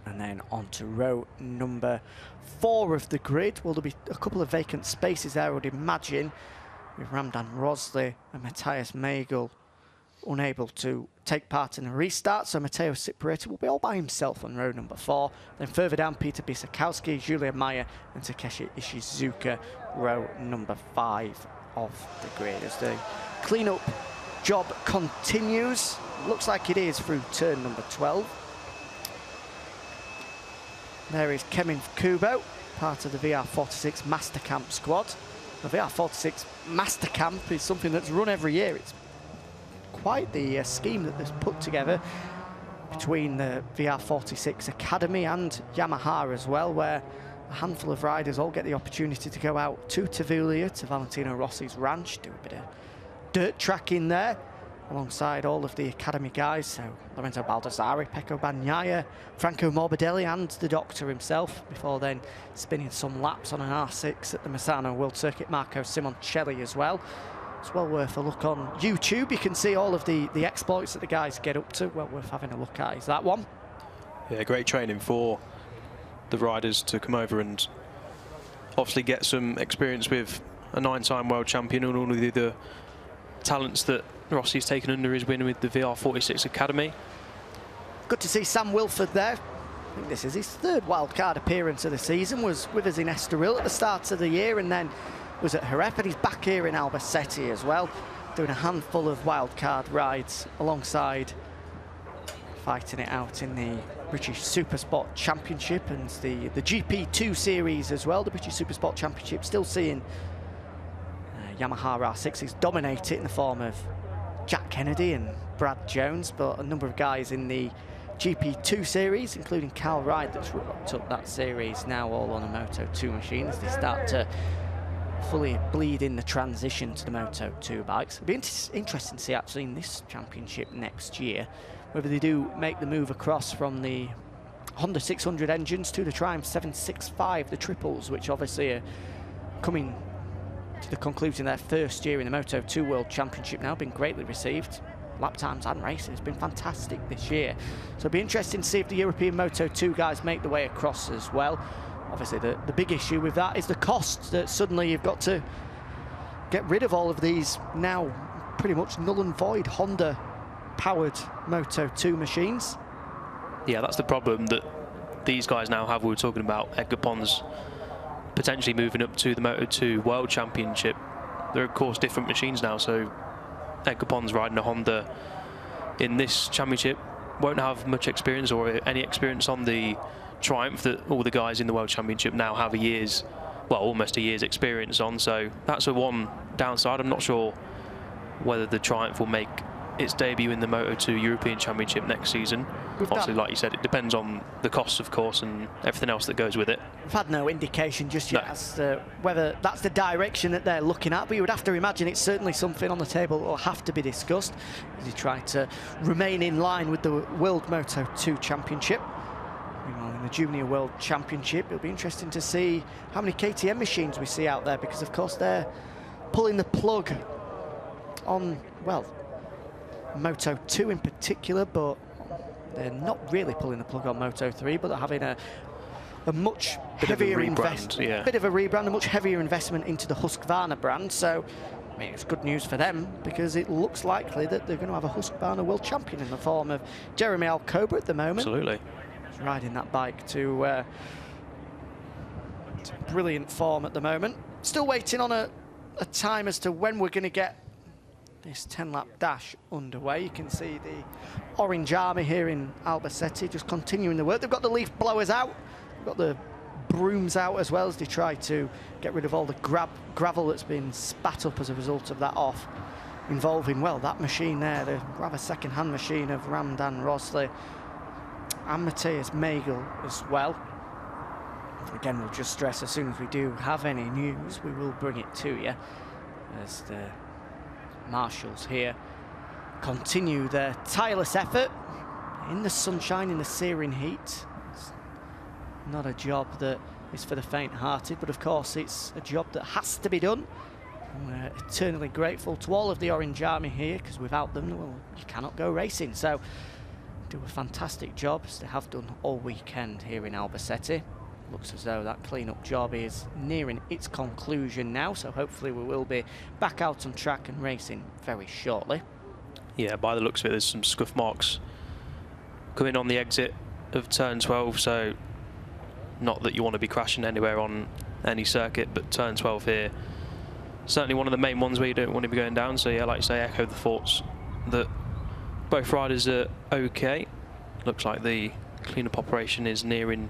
And then on to row number 4 of the grid. Well, there'll be a couple of vacant spaces there, I would imagine, with Ramdan Rosley and Matthias Magel unable to take part in the restart, so Matteo Ciccone will be all by himself on row number 4. Then further down, Peter Bisakowski, Julian Meyer and Takeshi Ishizuka, row number 5 of the grid. As the clean-up job continues, looks like it is through turn number 12. There is Kemin Kubo, part of the VR46 Master Camp squad. The VR46 Master Camp is something that's run every year. It's quite the scheme that is put together between the VR46 Academy and Yamaha as well, where a handful of riders all get the opportunity to go out to Tavullia, to Valentino Rossi's ranch, do a bit of dirt tracking there, alongside all of the Academy guys, so Lorenzo Baldassari, Pecco Bagnaia, Franco Morbidelli and the Doctor himself, before then spinning some laps on an R6 at the Misano World Circuit, Marco Simoncelli as well. It's well worth a look on YouTube. You can see all of the exploits that the guys get up to. Well worth having a look at. Is that one? Yeah, great training for the riders to come over and obviously get some experience with a 9-time world champion and all of the talents that Rossi's taken under his win with the VR46 Academy. Good to see Sam Wilford there. I think this is his 3rd wildcard appearance of the season. Was with us in Estoril at the start of the year and then was at Jerez, and he's back here in Albacete as well, doing a handful of wildcard rides alongside fighting it out in the British Supersport Championship and the GP2 series as well. The British Supersport Championship still seeing Yamaha R6s dominate it in the form of Jack Kennedy and Brad Jones, but a number of guys in the GP2 series, including Cal Ride, that's rocked up that series, now all on a Moto2 machine as they start to fully bleed in the transition to the Moto2 bikes. It'll be interesting to see actually in this championship next year whether they do make the move across from the Honda 600 engines to the Triumph 765, the triples, which obviously are coming to the conclusion of their 1st year in the Moto2 World Championship now, been greatly received. Lap times and racing has been fantastic this year. So it'll be interesting to see if the European Moto2 guys make the way across as well. Obviously, the big issue with that is the cost, that suddenly you've got to get rid of all of these now pretty much null and void Honda-powered Moto2 machines. Yeah, that's the problem that these guys now have. We were talking about Edgar Pons potentially moving up to the Moto2 World Championship. They're, of course, different machines now, so Edgar Pons riding a Honda in this championship won't have much experience or any experience on the Triumph that all the guys in the World Championship now have almost a year's experience on. So that's a one downside. I'm not sure whether the Triumph will make its debut in the Moto2 European Championship next season. Obviously, like you said, it depends on the costs, of course, and everything else that goes with it. We've had no indication just yet as to whether that's the direction that they're looking at, but you would have to imagine it's certainly something on the table that will have to be discussed as they try to remain in line with the World Moto2 Championship. Meanwhile, in the Junior World Championship, it'll be interesting to see how many KTM machines we see out there, because, of course, they're pulling the plug on, well, Moto2 in particular, but they're not really pulling the plug on Moto3, but they're having a much heavier investment, bit of a rebrand, a much heavier investment into the Husqvarna brand. So, I mean, it's good news for them, because it looks likely that they're going to have a Husqvarna world champion in the form of Jeremy Cobre at the moment. Absolutely. He's riding that bike to brilliant form at the moment. Still waiting on a time as to when we're going to get this 10-lap dash underway. You can see the Orange Army here in Albacete just continuing the work. They've got the leaf blowers out, they've got the brooms out as well as they try to get rid of all the gravel that's been spat up as a result of that off, involving, well, that machine there, the rather second-hand machine of Ramdan Rosley and Matthias Magel as well. Again, we'll just stress, as soon as we do have any news, we will bring it to you, as the marshals here continue their tireless effort in the sunshine, in the searing heat. It's not a job that is for the faint-hearted, but of course it's a job that has to be done. And we're eternally grateful to all of the Orange Army here, because without them, well, you cannot go racing. So do a fantastic job, as they have done all weekend here in Albacete. looks as though that clean-up job is nearing its conclusion now, so hopefully we will be back out on track and racing very shortly. Yeah, by the looks of it, there's some scuff marks coming on the exit of turn 12, so not that you want to be crashing anywhere on any circuit, but turn 12 here, certainly one of the main ones where you don't want to be going down. So yeah, like you say, echo the thoughts that both riders are okay. Looks like the cleanup operation is nearing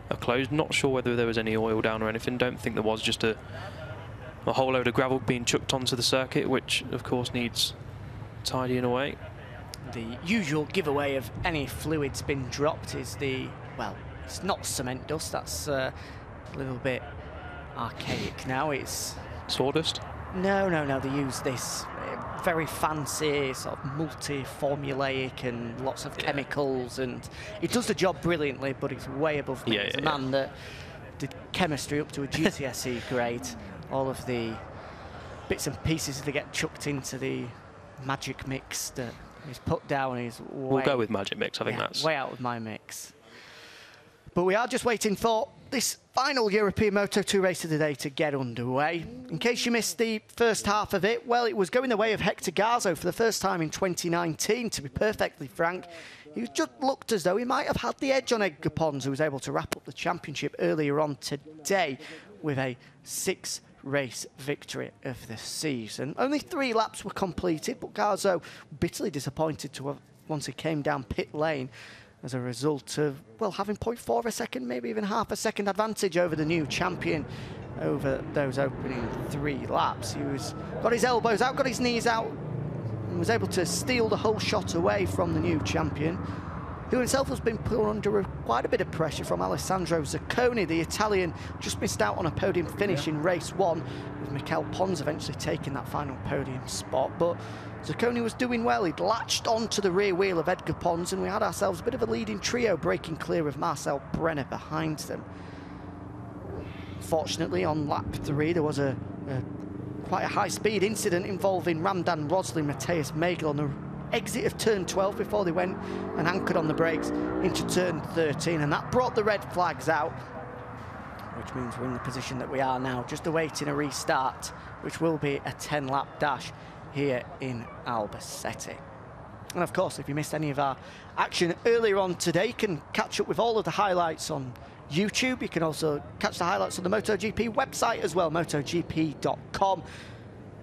a close. Not sure whether there was any oil down or anything. Don't think there was, just a whole load of gravel being chucked onto the circuit, which of course needs tidying away. The usual giveaway of any fluids been dropped is the, well, it's not cement dust, that's a little bit archaic now. It's sawdust? No, they use this very fancy sort of multi-formulaic and lots of chemicals, and it does the job brilliantly, but it's way above me. It's a man that did chemistry up to a GCSE grade. All of the bits and pieces that get chucked into the magic mix that is put down is way... We'll go with magic mix, I think that's... way out of my mix. But we are just waiting for this final European Moto2 race of the day to get underway. In case you missed the first half of it, well, it was going the way of Hector Garzo for the first time in 2019, to be perfectly frank. He just looked as though he might have had the edge on Edgar Pons, who was able to wrap up the championship earlier on today with a 6-race victory of the season. Only 3 laps were completed, but Garzo bitterly disappointed to have, once he came down pit lane, as a result of, well, having 0.4 of a second, maybe even half a second advantage over the new champion over those opening 3 laps. He got his elbows out, got his knees out, and was able to steal the whole shot away from the new champion, who himself has been put under quite a bit of pressure from Alessandro Ciccone. The Italian just missed out on a podium finish in race 1, with Pons eventually taking that final podium spot. But Ciccone was doing well. He'd latched onto the rear wheel of Edgar Pons, and we had ourselves a bit of a leading trio breaking clear of Marcel Brenner behind them. Fortunately, on lap 3, there was quite a high-speed incident involving Ramdan Roslin, Matthias Magel on the exit of turn 12 before they went and anchored on the brakes into turn 13, and that brought the red flags out, which means we're in the position that we are now, just awaiting a restart, which will be a 10-lap dash here in Albacete. And of course, if you missed any of our action earlier on today, you can catch up with all of the highlights on YouTube. You can also catch the highlights on the MotoGP website as well, motogp.com.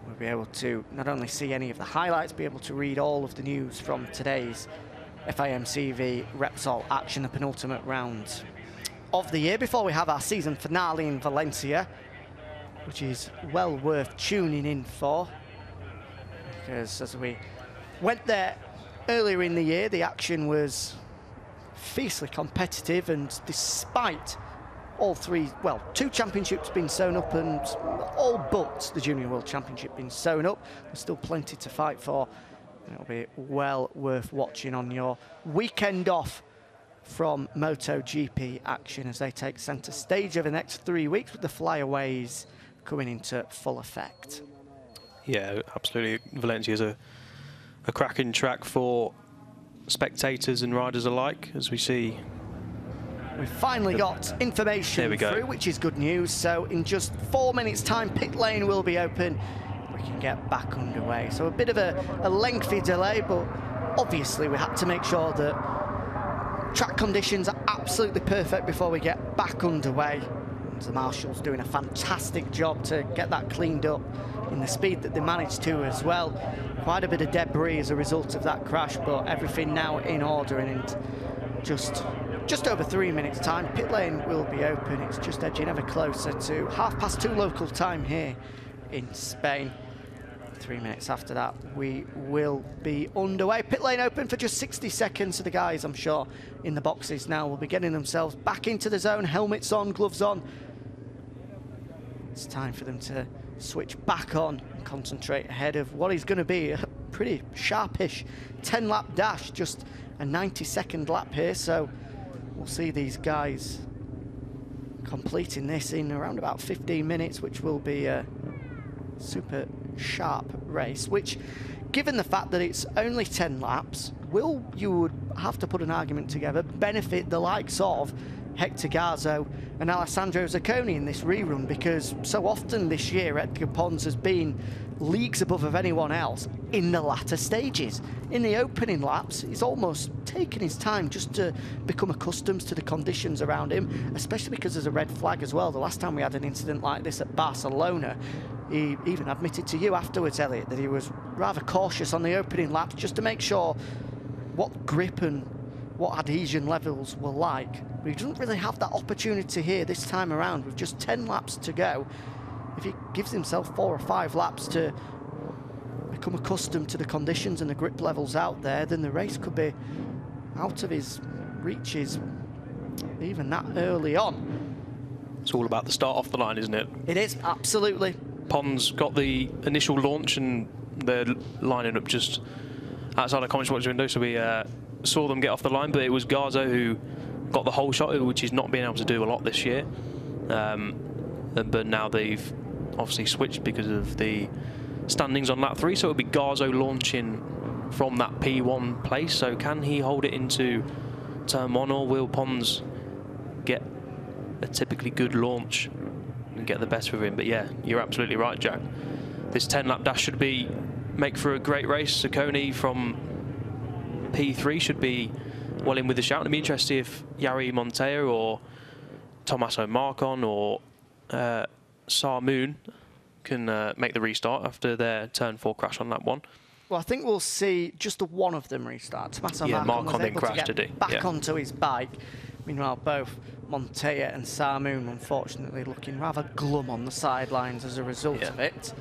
We'll be able to not only see any of the highlights, be able to read all of the news from today's FIM CEV Repsol action, the penultimate round of the year, before we have our season finale in Valencia, which is well worth tuning in for, because as we went there earlier in the year, the action was fiercely competitive, and despite all 2 championships being sewn up and all but the Junior World Championship being sewn up, there's still plenty to fight for. It'll be well worth watching on your weekend off from MotoGP action as they take centre stage over the next 3 weeks, with the flyaways coming into full effect. Yeah, absolutely. Valencia is a cracking track for spectators and riders alike, as we see. We've finally got information through, which is good news. So in just 4 minutes' time, pit lane will be open. We can get back underway. So a bit of a lengthy delay, but obviously we had to make sure that track conditions are absolutely perfect before we get back underway. And the Marshal's doing a fantastic job to get that cleaned up in the speed that they managed to as well. Quite a bit of debris as a result of that crash, but everything now in order, and just over 3 minutes time, pit lane will be open. It's just edging ever closer to 2:30 local time here in Spain. 3 minutes after that, we will be underway. Pit lane open for just 60 seconds. So the guys, I'm sure, in the boxes now will be getting themselves back into the zone, helmets on, gloves on. It's time for them to switch back on and concentrate ahead of what is going to be a pretty sharpish 10-lap dash, just a 90-second lap here. So we'll see these guys completing this in around about 15 minutes, which will be a super sharp race, which, given the fact that it's only 10 laps, you would have to put an argument together, benefit the likes of Hector Garzo and Alessandro Ciccone in this rerun, because so often this year Edgar Pons has been leagues above of anyone else in the latter stages. In the opening laps, he's almost taken his time just to become accustomed to the conditions around him, especially because there's a red flag as well. The last time we had an incident like this at Barcelona, he even admitted to you afterwards, Elliot, that he was rather cautious on the opening laps just to make sure what grip and what adhesion levels were like. But he doesn't really have that opportunity here this time around with just 10 laps to go. If he gives himself 4 or 5 laps to become accustomed to the conditions and the grip levels out there, then the race could be out of his reaches even that early on. It's all about the start off the line, isn't it? It is, absolutely. Pons got the initial launch and they're lining up just outside the comments watch window, so we saw them get off the line, but it was Gazzo who got the whole shot, which he's not been able to do a lot this year. But now they've obviously switched because of the standings on lap 3, so it'll be Gazzo launching from that P1 place. So can he hold it into turn 1, or will Pons get a typically good launch and get the best of him? But yeah, you're absolutely right, Jack. This 10-lap dash should make for a great race. Ciccone from P3 should be well in with the shout. It'd be interesting if Jari Monteo or Tommaso Marcon or Sarmoon can make the restart after their turn 4 crash on lap 1. Well, I think we'll see just the one of them restart. Tommaso Marcon was able crashed, to get back onto his bike. Meanwhile, both Monteo and Sarmoon, unfortunately, looking rather glum on the sidelines as a result of it.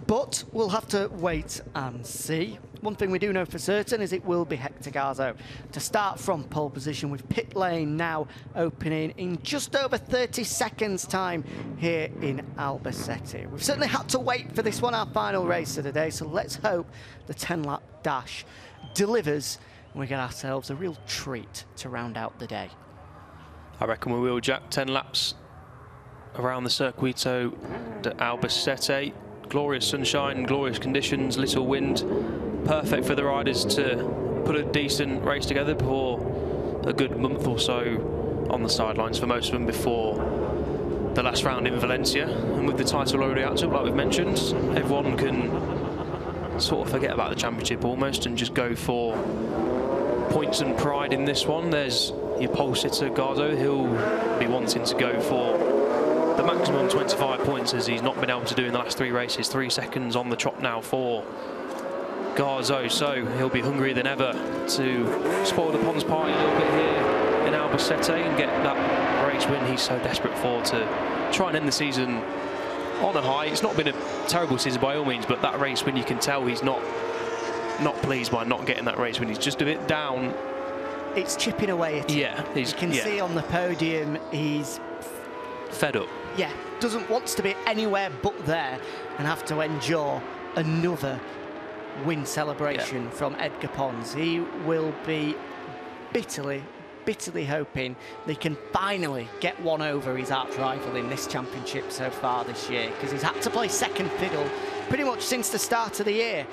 But we'll have to wait and see. One thing we do know for certain is it will be Hector Garzo to start from pole position, with pit lane now opening in just over 30 seconds time here in Albacete. We've certainly had to wait for this one, our final race of the day, so let's hope the 10-lap dash delivers and we get ourselves a real treat to round out the day. I reckon we will, Jack. 10 laps around the Circuito de Albacete. Glorious sunshine, glorious conditions, little wind. Perfect for the riders to put a decent race together before a good month or so on the sidelines for most of them before the last round in Valencia. And with the title already out, like we've mentioned, everyone can sort of forget about the championship almost and just go for points and pride in this one. There's your pole sitter Garzo. He'll be wanting to go for the maximum 25 points, as he's not been able to do in the last 3 races. 3 seconds on the trot now for Garzo, so he'll be hungrier than ever to spoil the Pons party a little bit here in Albacete and get that race win he's so desperate for, to try and end the season on a high. It's not been a terrible season by all means, but that race win, you can tell he's not pleased by not getting that race win. He's just a bit down. It's chipping away at him. Yeah, you can see on the podium he's fed up. Yeah, want to be anywhere but there and have to endure another win celebration from Edgar Pons. He will be bitterly hoping they can finally get one over his arch rival in this championship so far this year, because he's had to play second fiddle pretty much since the start of the year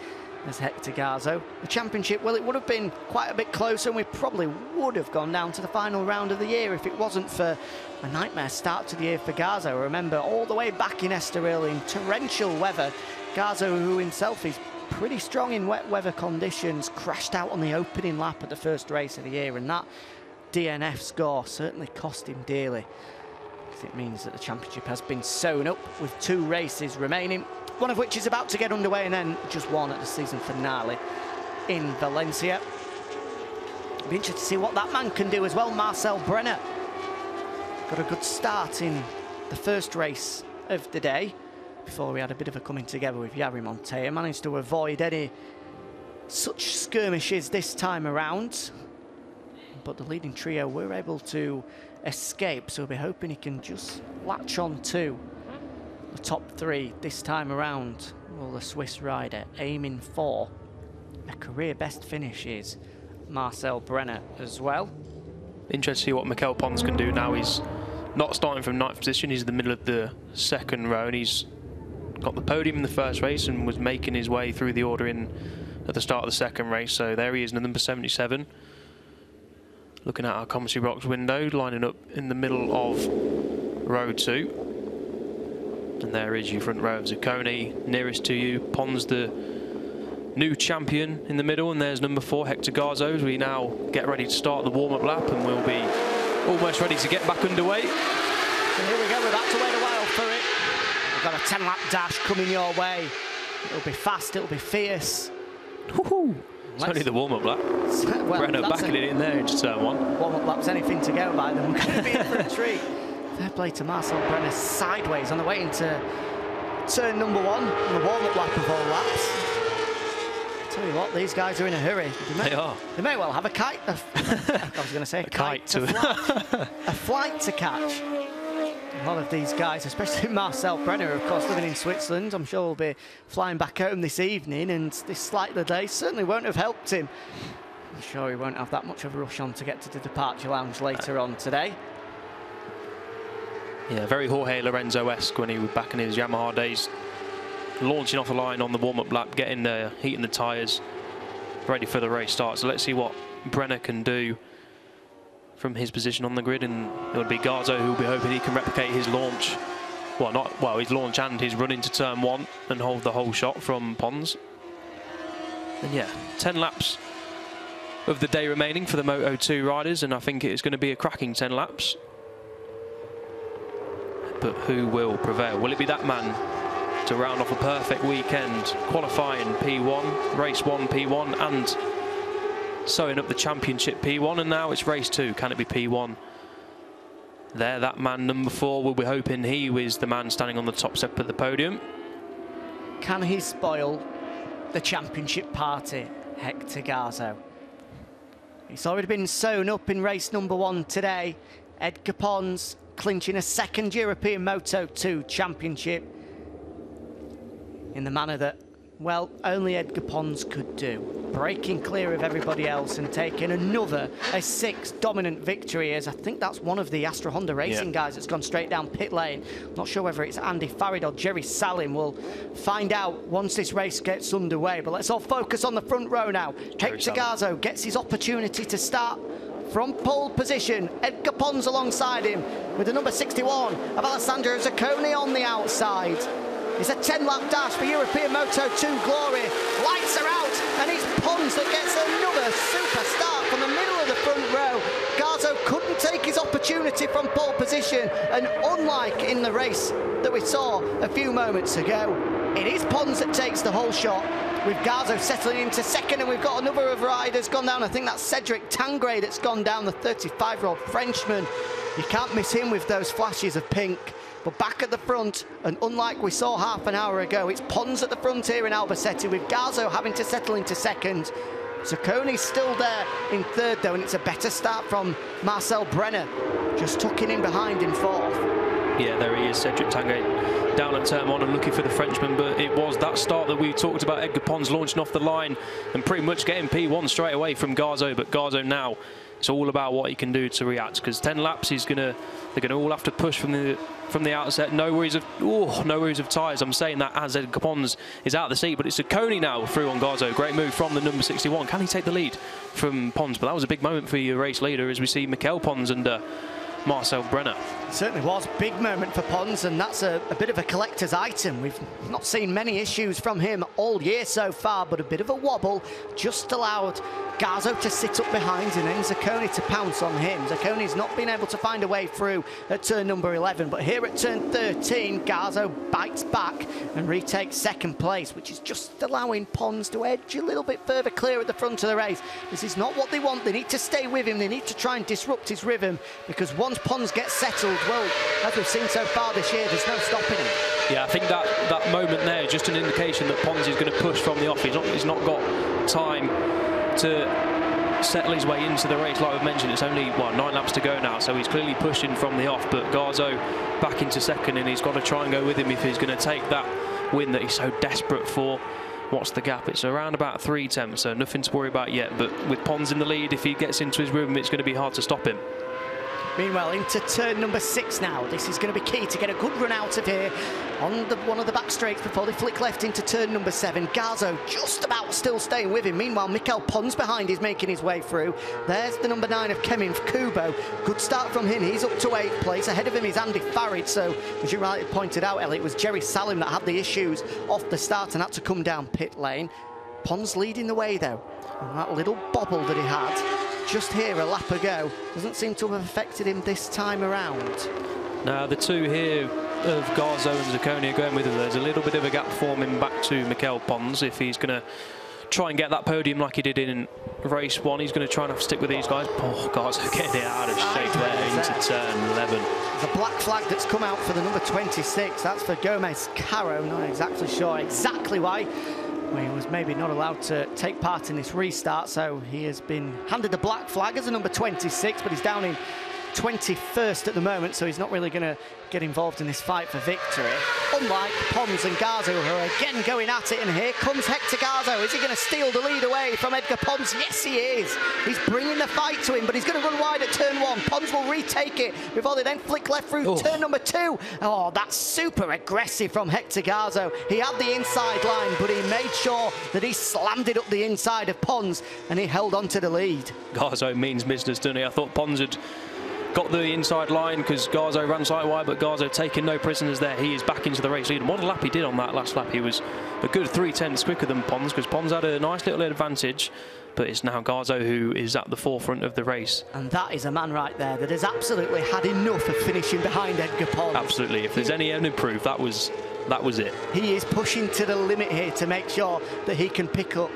as Hector Garzo. The championship, well, it would have been quite a bit closer, and we probably would have gone down to the final round of the year if it wasn't for a nightmare start to the year for Garzo. Remember, all the way back in Estoril in torrential weather, Garzo, who himself is pretty strong in wet weather conditions, crashed out on the opening lap at the first race of the year, and that DNF score certainly cost him dearly. It means that the championship has been sewn up with 2 races remaining, one of which is about to get underway, and then just one at the season finale in Valencia. It'll be interesting to see what that man can do as well. Marcel Brenner got a good start in the first race of the day before we had a bit of a coming together with Jari Monteo. Managed to avoid any such skirmishes this time around, but the leading trio were able to escape, so we'll be hoping he can just latch on to the top 3 this time around. Well, the Swiss rider aiming for a career best finish is Marcel Brenner as well. Interesting to see what Mikel Pons can do now. He's not starting from 9th position, he's in the middle of the 2nd row, and he's got the podium in the first race and was making his way through the order at the start of the 2nd race. So there he is, number 77. looking at our commentary box window, lining up in the middle of row 2. And there is your front row of Ciccone, nearest to you. Pons, the new champion, in the middle, and there's number 4, Hector Garzo, as we now get ready to start the warm-up lap, and we'll be almost ready to get back underway. And here we go, we're about to wait a while for it. We've got a 10-lap dash coming your way. It'll be fast, it'll be fierce. Woohoo! It's only the warm-up lap. Well, Brenner backing it in there into turn 1. Warm-up lap's anything to go by, then we're going to be in for a treat. Fair play to Marcel Brenner, sideways on the way into turn number 1, on the warm-up lap of all laps. Tell you what, these guys are in a hurry. They are. They may well have a kite. I was going to say a kite to fly, a flight to catch. A lot of these guys, especially Marcel Brenner, of course, living in Switzerland, I'm sure will be flying back home this evening, and this slight delay certainly won't have helped him. I'm sure he won't have that much of a rush on to get to the departure lounge later on today. Yeah, very Jorge Lorenzo-esque when he was back in his Yamaha days, launching off the line on the warm-up lap, getting there, heating the tyres, ready for the race start. So let's see what Brenner can do from his position on the grid, and it would be Garzo who will be hoping he can replicate his launch. Well, his launch and his run into turn 1 and hold the whole shot from Pons. And yeah, 10 laps of the day remaining for the Moto2 riders, and I think it is going to be a cracking 10 laps. But who will prevail? Will it be that man to round off a perfect weekend, qualifying P1, race 1 P1, and sewing up the championship P1, and now it's race 2. Can it be P1? There, that man, number 4, we'll be hoping he is the man standing on the top step of the podium. Can he spoil the championship party, Hector Garzo? He's already been sewn up in race number 1 today. Edgar Pons clinching a 2nd European Moto2 championship in the manner that, well, only Edgar Pons could do. Breaking clear of everybody else and taking another, a 6th dominant victory, as I think that's one of the Astra Honda Racing guys that's gone straight down pit lane. Not sure whether it's Andy Farid or Jerry Salim. We'll find out once this race gets underway, but let's all focus on the front row now. Hector Garzo gets his opportunity to start from pole position. Edgar Pons alongside him with the number 61 of Alessandro Ciccone on the outside. It's a 10-lap dash for European Moto2 glory. Lights are out, and it's Pons that gets another super start from the middle of the front row. Garzo couldn't take his opportunity from pole position, and unlike in the race that we saw a few moments ago, it is Pons that takes the whole shot, with Garzo settling into 2nd, and we've got another of riders gone down. I think that's Cedric Tangray that's gone down, the 35-year-old Frenchman. You can't miss him with those flashes of pink. But back at the front, and unlike we saw half an hour ago, it's Pons at the front here in Albacete, with Garzo having to settle into 2nd. Ciccone's still there in 3rd, though, and it's a better start from Marcel Brenner, just tucking in behind in 4th. Yeah, there he is, Cedric Tangay, down at turn 1 and looking for the Frenchman, but it was that start that we talked about, Edgar Pons launching off the line and pretty much getting P1 straight away from Garzo, but Garzo now, it's all about what he can do to react, because 10 laps they're gonna all have to push from the outset. No worries of tyres. I'm saying that as Edgar Pons is out of the seat, but it's Ciccone now through on Garzo. Great move from the number 61. Can he take the lead from Pons? But that was a big moment for your race leader, as we see Mikel Pons under Marcel Brenner. It certainly was a big moment for Pons, and that's a bit of a collector's item. We've not seen many issues from him all year so far, but a bit of a wobble just allowed Garzo to sit up behind and then Ciccone to pounce on him. Ciccone's not been able to find a way through at turn number 11, but here at turn 13, Garzo bites back and retakes 2nd place, which is just allowing Pons to edge a little bit further clear at the front of the race. This is not what they want. They need to stay with him. They need to try and disrupt his rhythm, because once Pons gets settled, well, as we've seen so far this year, there's no stopping him. Yeah, I think that moment there is just an indication that Pons is going to push from the off. He's not got time to settle his way into the race. Like we've mentioned, it's only 9 laps to go now, so he's clearly pushing from the off, but Garzo back into 2nd, and he's got to try and go with him if he's going to take that win that he's so desperate for. What's the gap? It's around about 3 tenths, so nothing to worry about yet, but with Pons in the lead, if he gets into his rhythm, it's going to be hard to stop him. Meanwhile, into turn number 6 now. This is going to be key to get a good run out of here on one of the back straights before they flick left into turn number 7. Gazzo just about still staying with him. Meanwhile, Pons behind is making his way through. There's the number 9 of Kemin Kubo. Good start from him. He's up to 8th place. Ahead of him is Andy Farid. So, as you rightly pointed out, Elliot, it was Jerry Salim that had the issues off the start and had to come down pit lane. Pons leading the way, though. And that little bobble that he had just here a lap ago doesn't seem to have affected him this time around. Now, the two here of Garzo and Ciccone are going with him. There's a little bit of a gap forming back to Pons if he's going to try and get that podium like he did in race 1. He's going to try and have to stick with these guys. Oh, Garzo getting it out of shape there into turn 11. There's a black flag that's come out for the number 26. That's for Gomez Caro. Not exactly sure exactly why. Well, he was maybe not allowed to take part in this restart, so he has been handed the black flag as a number 26, but he's down in 21st at the moment, so he's not really going to get involved in this fight for victory. Unlike Pons and Garza, who are again going at it, and here comes Hector Garzo. Is he going to steal the lead away from Edgar Pons? Yes, he is. He's bringing the fight to him, but he's going to run wide at turn 1. Pons will retake it before they then flick left through turn number 2. Oh, that's super aggressive from Hector Garzo. He had the inside line, but he made sure that he slammed it up the inside of Pons, and he held on to the lead. Garzo means business, doesn't he? I thought Pons had got the inside line because Garzo ran side wide, but Garzo taking no prisoners there. He is back into the race lead. And what a lap he did on that last lap. He was a good 3/10 quicker than Pons because Pons had a nice little advantage, but it's now Garzo who is at the forefront of the race. And that is a man right there that has absolutely had enough of finishing behind Edgar Pons. Absolutely. If there's any proof, that was it. He is pushing to the limit here to make sure that he can pick up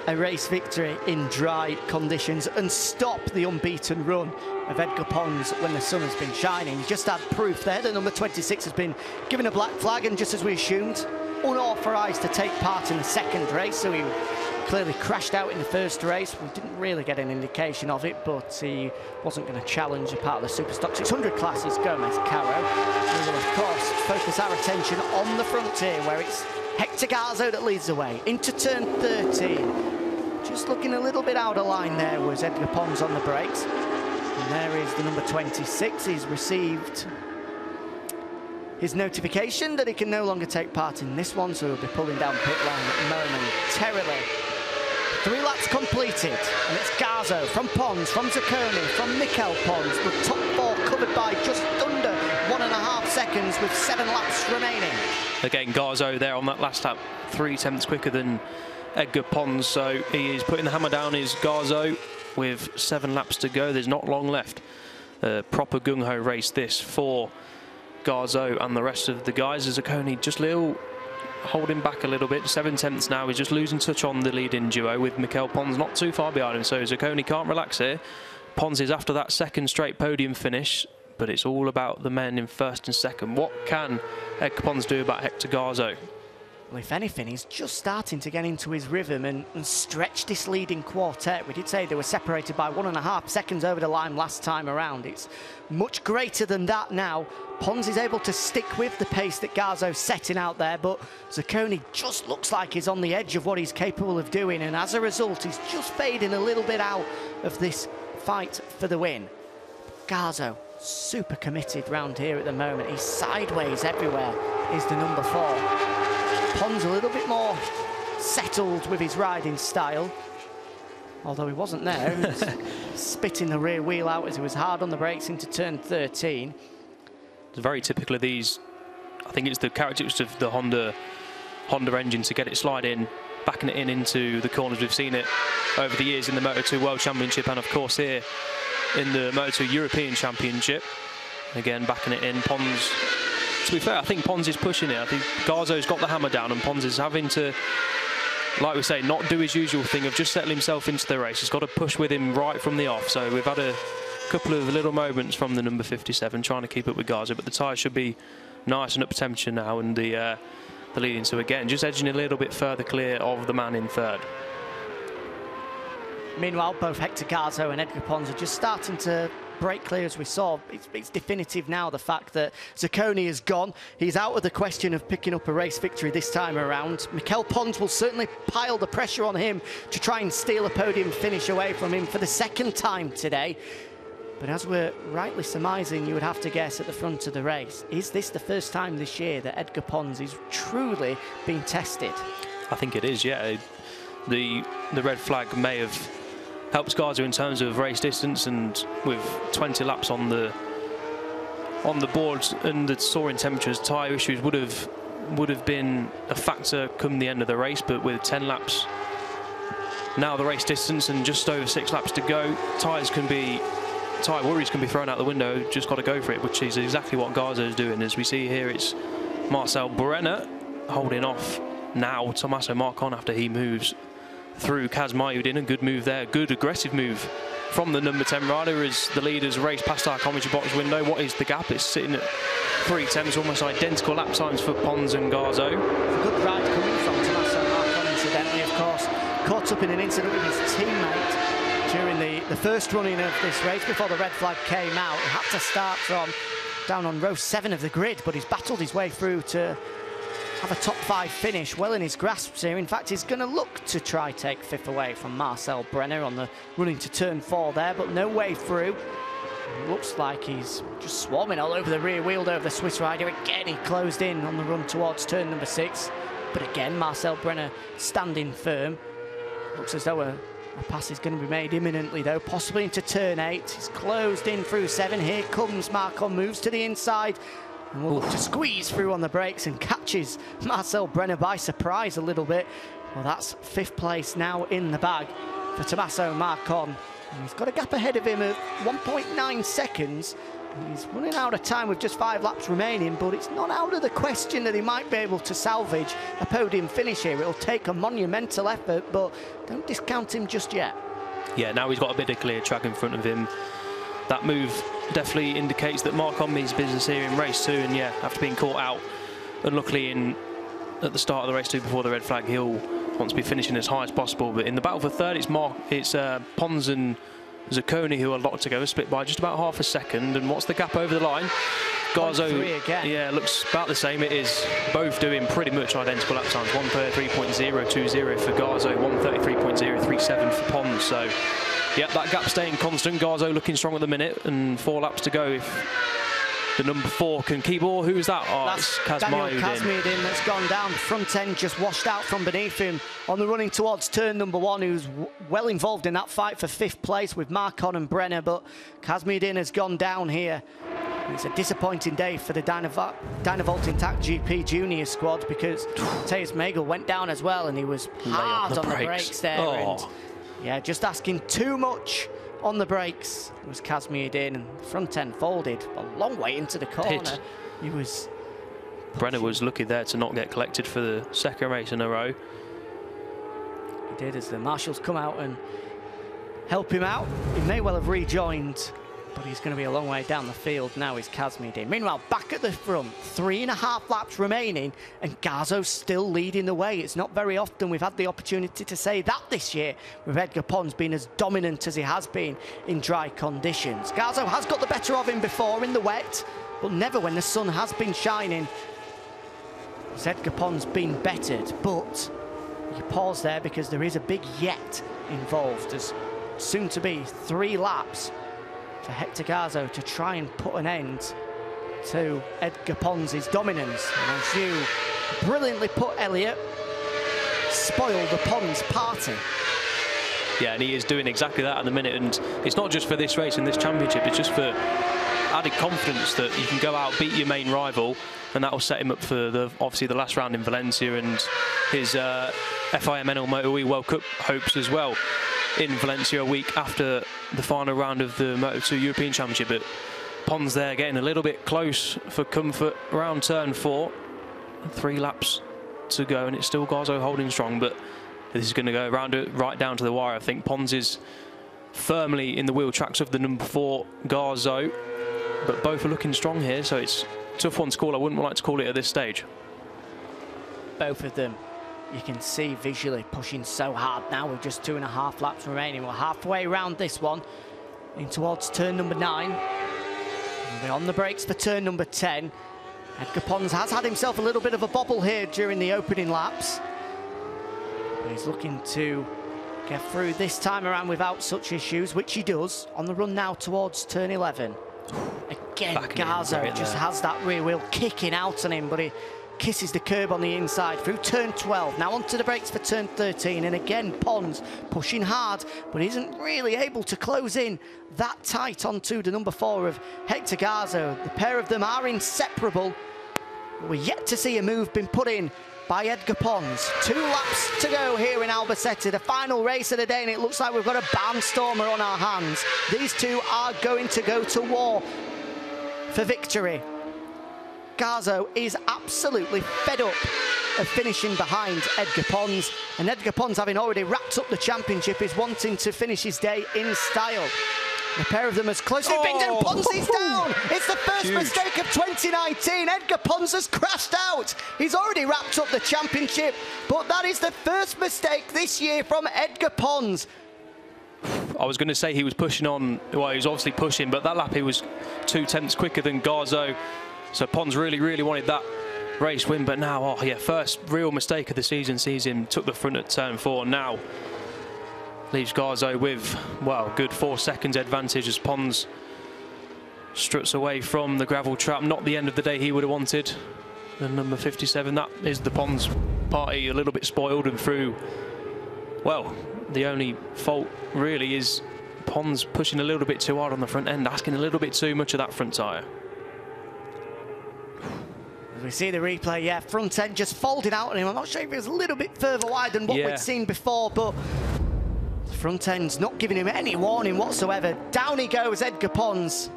a race victory in dry conditions and stop the unbeaten run of Edgar Pons when the sun has been shining. Just had proof there that number 26 has been given a black flag, and just as we assumed, unauthorised to take part in the second race, so he clearly crashed out in the first race. We didn't really get an indication of it, but he wasn't going to challenge a part of the Superstock 600 class. It's Gomez Caro. We will, of course, focus our attention on the frontier, where it's Hector Garzo that leads the way into turn 13. Just looking a little bit out of line there was Edgar Pons on the brakes. And there is the number 26. He's received his notification that he can no longer take part in this one, so he'll be pulling down pit lane momentarily. 3 laps completed, and it's Garzo from Pons, from Ciccone, from Pons. The top 4 covered by just under 1.5 seconds with 7 laps remaining. Again, Garzo there on that last lap, 3/10 quicker than Edgar Pons, so he is putting the hammer down. Is Garzo with 7 laps to go. There's not long left. A proper gung-ho race this for Garzo and the rest of the guys. As Ciccone just holding back a little bit. 7/10 now. He's just losing touch on the leading duo with Pons not too far behind him, so Ciccone can't relax here. Pons is after that second straight podium finish, but it's all about the men in first and second. What can Edgar Pons do about Hector Garzo? Well, if anything, he's just starting to get into his rhythm and stretch this leading quartet. We did say they were separated by 1.5 seconds over the line last time around. It's much greater than that now. Pons is able to stick with the pace that Garzo's setting out there, but Ciccone just looks like he's on the edge of what he's capable of doing, and as a result, he's just fading a little bit out of this fight for the win. Garzo, super committed round here at the moment. He's sideways everywhere, is the number 4. Pons a little bit more settled with his riding style, although he wasn't there. He was spitting the rear wheel out as he was hard on the brakes into turn 13. It's very typical of these. I think it's the characteristics of the Honda engine to get it sliding, backing it into the corners. We've seen it over the years in the Moto2 World Championship, and of course here in the Moto2 European Championship. Again, backing it in. Pons, to be fair, I think Pons is pushing it. I think Garzo's got the hammer down, and Pons is having to, like we say, not do his usual thing of just settle himself into the race. He's got to push with him right from the off. So we've had a couple of little moments from the number 57 trying to keep up with Garza, but the tyres should be nice and up temperature now, and the leading. So again, just edging a little bit further clear of the man in third. Meanwhile, both Hector Garzo and Edgar Pons are just starting to break clear, as we saw. It's definitive now, the fact that Ciccone is gone. He's out of the question of picking up a race victory this time around. Pons will certainly pile the pressure on him to try and steal a podium finish away from him for the second time today. But as we're rightly surmising, you would have to guess at the front of the race, is this the first time this year that Edgar Pons is truly being tested? I think it is, yeah. The red flag may have helped Garza in terms of race distance, and with 20 laps on the board and the soaring temperatures, tyre issues would have been a factor come the end of the race. But with 10 laps now, the race distance, and just over 6 laps to go, tyre worries can be thrown out the window. Just got to go for it, which is exactly what Garza is doing. As we see here, it's Marcel Brenner holding off now Tommaso Marcon after he moves through Kazmaier. A good move there, good aggressive move from the number 10 rider as the leaders race past our commentary box window. What is the gap? It's sitting at 3:10, almost identical lap times for Pons and Garzo. A good ride coming from Tommaso Marcon, incidentally, of course. Caught up in an incident with his teammate during the first running of this race before the red flag came out. He had to start from down on row 7 of the grid, but he's battled his way through to have a top 5 finish, well in his grasp here. In fact, he's going to look to try take 5th away from Marcel Brenner on the running to turn 4 there, but no way through. Looks like he's just swarming all over the rear wheel over the Swiss rider. Again, he closed in on the run towards turn number 6, but again, Marcel Brenner standing firm. Looks as though a pass is going to be made imminently, though, possibly into turn 8. He's closed in through 7. Here comes Marcon, moves to the inside, and will look to squeeze through on the brakes and catches Marcel Brenner by surprise a little bit. Well, that's 5th place now in the bag for Tommaso Marcon. And he's got a gap ahead of him of 1.9 seconds. He's running out of time with just 5 laps remaining, but it's not out of the question that he might be able to salvage a podium finish here. It'll take a monumental effort, but don't discount him just yet. Yeah, now he's got a bit of clear track in front of him. That move definitely indicates that Marcon means business here in race 2, and yeah, after being caught out unluckily at the start of the race 2 before the red flag, he'll want to be finishing as high as possible. But in the battle for 3rd, it's Pons and Ciccone who are locked together, split by just about half a second. And what's the gap over the line? Garzo, yeah, looks about the same. It is both doing pretty much identical lap times. 133.020 for Garzo, 133.037 for Pons. So, yeah, that gap staying constant. Garzo looking strong at the minute, and 4 laps to go if the number 4 can keep. Or who's that? Oh, that's Kazmaier that's gone down. Front end just washed out from beneath him on the running towards turn number 1, who's well involved in that fight for 5th place with Marcon and Brenner, but Kazmaier has gone down here. It's a disappointing day for the Dynavolt Intact GP Junior squad, because Teus Megel went down as well, and he was hard on the brakes there. And yeah, just asking too much on the brakes. It was Kazmaier and front end folded a long way into the corner. He was... Brenner was lucky there to not get collected for the 2nd race in a row. He did, as the marshals come out and help him out. He may well have rejoined, but he's going to be a long way down the field now, is Kazmaier. Meanwhile, back at the front, 3.5 laps remaining, and Gazzo's still leading the way. It's not very often we've had the opportunity to say that this year, with Edgar Pons being as dominant as he has been in dry conditions. Gazzo has got the better of him before in the wet, but never when the sun has been shining has Edgar Pons been bettered. But you pause there, because there is a big yet involved. There's soon to be 3 laps for Hector Garzo to try and put an end to Edgar Pons' dominance. And as you brilliantly put, Elliot, spoil the Pons party. Yeah, and he is doing exactly that at the minute, and it's not just for this race and this championship, it's just for added confidence that you can go out, beat your main rival, and that will set him up for obviously the last round in Valencia and his FIM Moto2 World Cup hopes as well in Valencia a week after the final round of the Moto2 European Championship. But Pons there getting a little bit close for comfort around turn 4. 3 laps to go, and it's still Garzo holding strong, but this is going to go around it right down to the wire. I think Pons is firmly in the wheel tracks of the number 4 Garzo, but both are looking strong here, so it's a tough one to call. I wouldn't like to call it at this stage. Both of them, you can see visually pushing so hard now with just 2.5 laps remaining. We're halfway around this one, in towards turn number 9. And we're on the brakes for turn number 10. Edgar Pons has had himself a little bit of a bobble here during the opening laps. But he's looking to get through this time around without such issues, which he does on the run now towards turn 11. Again, Gazzo just has that rear wheel kicking out on him, but he kisses the curb on the inside through turn 12. Now onto the brakes for turn 13, and again Pons pushing hard, but isn't really able to close in that tight onto the number 4 of Hector Garzo. The pair of them are inseparable, but we're yet to see a move been put in by Edgar Pons. 2 laps to go here in Albacete, the final race of the day, and it looks like we've got a barnstormer on our hands. These two are going to go to war for victory. Gazzo is absolutely fed up of finishing behind Edgar Pons, and Edgar Pons, having already wrapped up the championship, is wanting to finish his day in style. The pair of them as closely bigged, and Pons is down. It's the first mistake of 2019. Edgar Pons has crashed out. He's already wrapped up the championship, but that is the first mistake this year from Edgar Pons. I was going to say he was pushing on, well, he was obviously pushing, but that lap he was 2 tenths quicker than Garzo. So Pons really wanted that race win, but now, oh yeah, first real mistake of the season sees him took the front at turn 4. Now leaves Garzo with, well, good 4 seconds advantage as Pons struts away from the gravel trap. Not the end of the day he would have wanted. The number 57, that is the Pons party, a little bit spoiled and through. Well, the only fault really is Pons pushing a little bit too hard on the front end, asking a little bit too much of that front tyre. As we see the replay, yeah, front end just folding out on him. I'm not sure if it was a little bit further wide than what we'd seen before, but the front end's not giving him any warning whatsoever. Down he goes, Edgar Pons.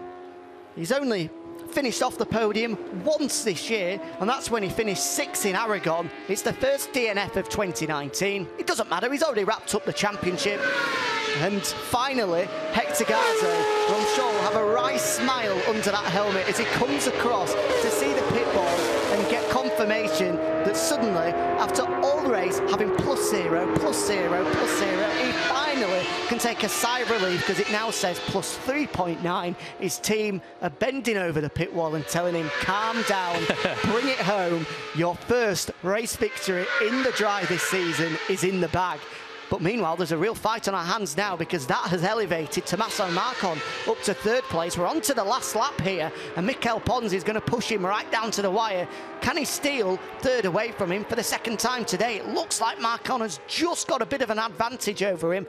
He's only finished off the podium once this year, and that's when he finished 6th in Aragon. It's the first DNF of 2019. It doesn't matter, he's already wrapped up the championship. And finally, Hector Garzo, who I'm sure will have a wry smile under that helmet as he comes across to see the pit wall and get confirmation that suddenly, after all the race, having +0, +0, +0, he finally can take a sigh of relief, because it now says +3.9. His team are bending over the pit wall and telling him, calm down, bring it home. Your first race victory in the dry this season is in the bag. But meanwhile, there's a real fight on our hands now, because that has elevated Tommaso Marcon up to 3rd place. We're on to the last lap here, and Mikel Pons is going to push him right down to the wire. Can he steal 3rd away from him for the 2nd time today? It looks like Marcon has just got a bit of an advantage over him.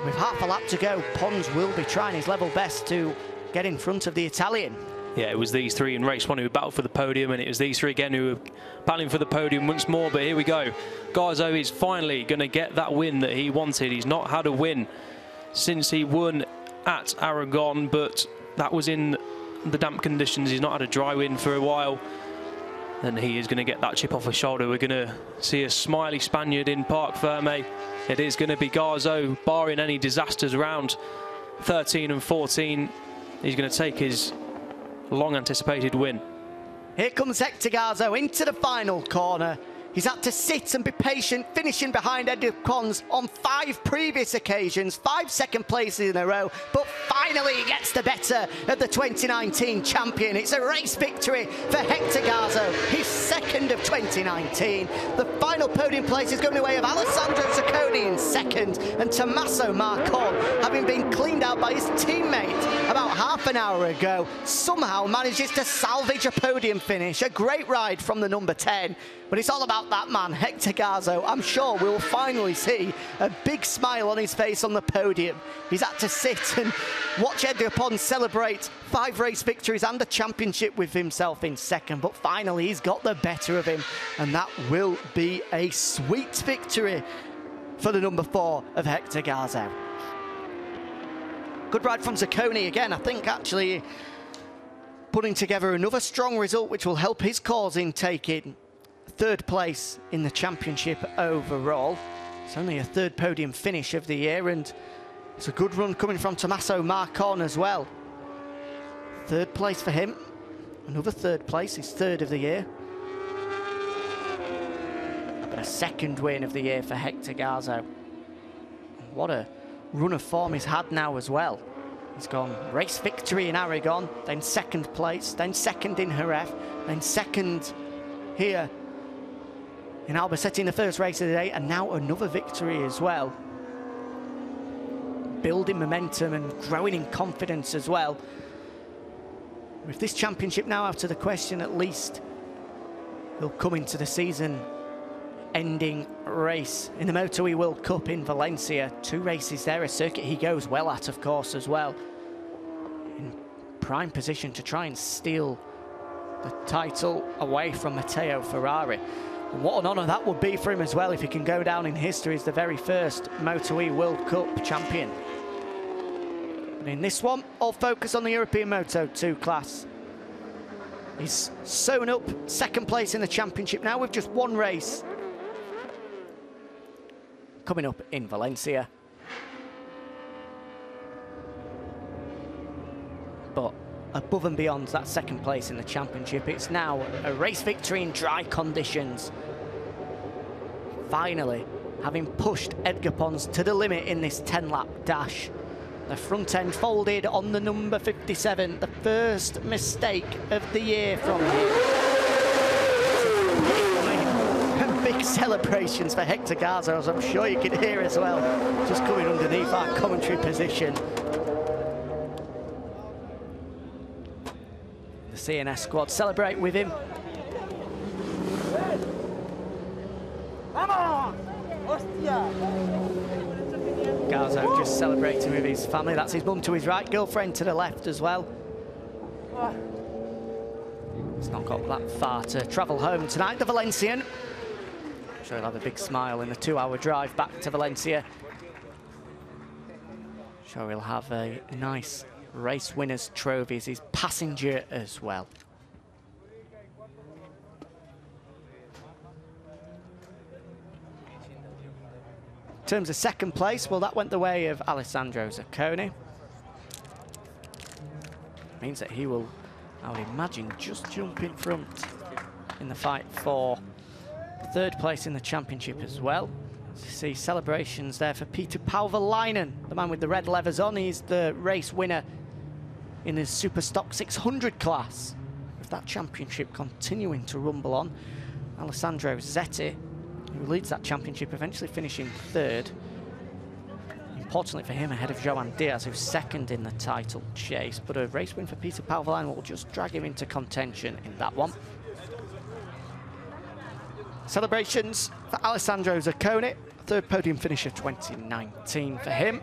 With half a lap to go, Pons will be trying his level best to get in front of the Italian. Yeah, it was these 3 in race 1 who battled for the podium, and it was these 3 again who were battling for the podium once more. But here we go. Garzo is finally going to get that win that he wanted. He's not had a win since he won at Aragon, but that was in the damp conditions. He's not had a dry win for a while, and he is going to get that chip off his shoulder. We're going to see a smiley Spaniard in Parc Ferme. It is going to be Garzo, barring any disasters around 13 and 14. He's going to take his long anticipated win. Here comes Hector Garzo into the final corner. He's had to sit and be patient, finishing behind Edgar Pons on 5 previous occasions, 5 second places in a row, but finally he gets the better of the 2019 champion. It's a race victory for Hector Garzo, his 2nd of 2019. The final podium place is going the way of Alessandro Ciccone in 2nd, and Tommaso Marcon, having been cleaned out by his teammate about half an hour ago, somehow manages to salvage a podium finish. A great ride from the number 10. But it's all about that man, Hector Garzo. I'm sure we'll finally see a big smile on his face on the podium. He's had to sit and watch Edgar Pons celebrate 5 race victories and the championship with himself in 2nd. But finally, he's got the better of him. And that will be a sweet victory for the number 4 of Hector Garzo. Good ride from Ciccone again. I think actually putting together another strong result, which will help his cause in taking 3rd place in the championship overall. It's only a 3rd podium finish of the year, and it's a good run coming from Tommaso Marcon as well. 3rd place for him. Another 3rd place, his 3rd of the year. But a 2nd win of the year for Hector Garzo. What a run of form he's had now as well. He's gone race victory in Aragon, then 2nd place, then 2nd in Jerez, then 2nd here in Albacete in the first race of the day, and now another victory as well. building momentum and growing in confidence as well. With this championship now out of the question, at least he'll come into the season ending race in the Moto2 World Cup in Valencia. 2 races there, a circuit he goes well at, of course, as well. In prime position to try and steal the title away from Matteo Ferrari. And what an honour that would be for him as well if he can go down in history as the very first Moto2 World Cup champion. And in this one, all focus on the European Moto2 class. He's sewn up second place in the championship now with just 1 race coming up in Valencia. But above and beyond that second place in the championship, it's now a race victory in dry conditions. Finally, having pushed Edgar Pons to the limit in this 10-lap dash. The front end folded on the number 57, the first mistake of the year from him. Big celebrations for Hector Garzo, as I'm sure you can hear as well, just coming underneath our commentary position. The CNS squad celebrate with him. Garzo just celebrating with his family. That's his mum to his right, girlfriend to the left as well. He's not got that far to travel home tonight, the Valencian. I'm sure he'll have a big smile in the 2-hour drive back to Valencia. I'm sure he'll have a nice race winner's trophy as his passenger as well. In terms of second place, well, that went the way of Alessandro Ciccone. Means that he will, I would imagine, just jump in front in the fight for third place in the championship as well. You see celebrations there for Peter Pauvalainen, the man with the red levers on. He's the race winner in his Super Stock 600 class. With that championship continuing to rumble on, Alessandro Zetti, who leads that championship, eventually finishing third. Importantly for him, ahead of Joan Diaz, who's second in the title chase. But a race win for Peter Pauvalainen will just drag him into contention in that one. Celebrations for Alessandro Ciccone, third podium finish of 2019 for him.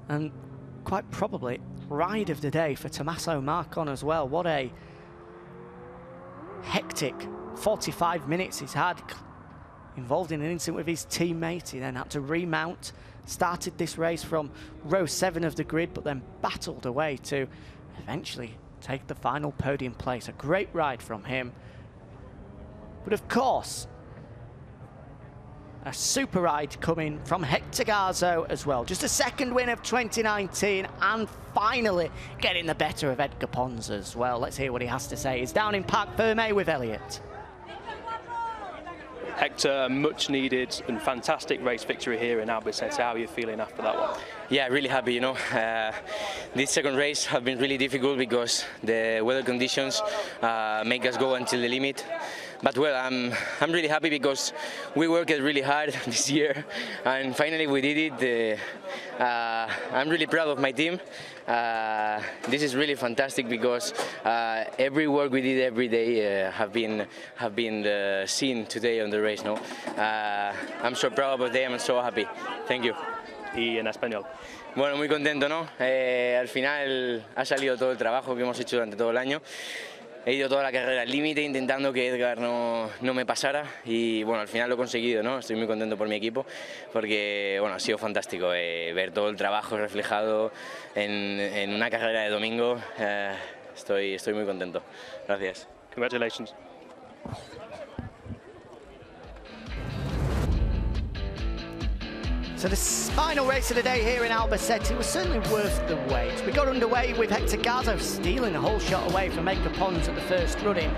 And quite probably ride of the day for Tommaso Marcon as well. What a hectic 45 minutes he's had, involved in an incident with his teammate. He then had to remount, started this race from row 7 of the grid, but then battled away to eventually take the final podium place. A great ride from him. But of course, a super ride coming from Hector Garzo as well. Just a second win of 2019 and finally getting the better of Edgar Pons as well. Let's hear what he has to say. He's down in Parc Fermé with Elliot. Hector, much needed and fantastic race victory here in Albacete. How are you feeling after that one? Yeah, really happy, you know. This second race has been really difficult because the weather conditions make us go until the limit. But well, I'm really happy because we worked really hard this year and finally we did it. I'm really proud of my team. This is really fantastic because every work we did every day have been seen today on the race. No, I'm so proud of them. I'm so happy. Thank you. Y en español. Bueno, muy contento, ¿no? Al final ha salido todo el trabajo que hemos hecho durante todo el año. He ido toda la carrera al límite intentando que Edgar no me pasara y bueno, al final lo he conseguido, ¿no? Estoy muy contento por mi equipo porque bueno, ha sido fantástico ver todo el trabajo reflejado en una carrera de domingo. Estoy muy contento. Gracias. Congratulations. So the final race of the day here in Albacete was certainly worth the wait. We got underway with Hector Garzo stealing a whole shot away from Edgar Pons at the first run-in.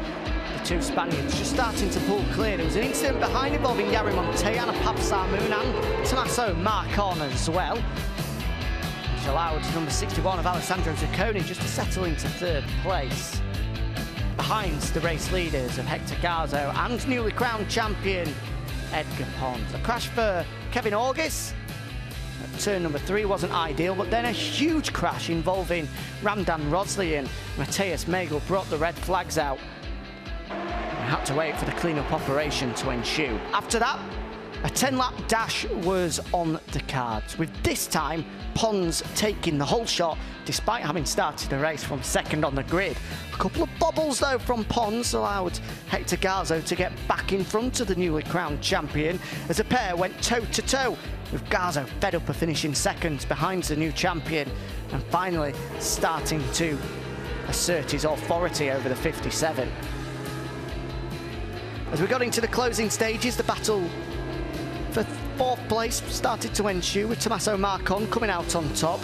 The two Spaniards just starting to pull clear. There was an incident behind involving Yari Montellana, Papsamoon and Tommaso Marcon as well, which allowed number 61 of Alessandro Ciccone just to settle into third place, behind the race leaders of Hector Garzo and newly crowned champion Edgar Pons. A crash for Kevin August. Turn number 3 wasn't ideal, but then a huge crash involving Ramdan Rosley and Matthias Magel brought the red flags out. We had to wait for the clean-up operation to ensue. After that, a 10-lap dash was on the cards, with this time Pons taking the whole shot despite having started the race from second on the grid. A couple of bobbles though from Pons allowed Hector Garzo to get back in front of the newly crowned champion as a pair went toe-to-toe, with Garzo fed up of finishing second behind the new champion and finally starting to assert his authority over the 57. As we got into the closing stages, the battle for 4th place started to ensue, with Tommaso Marcon coming out on top.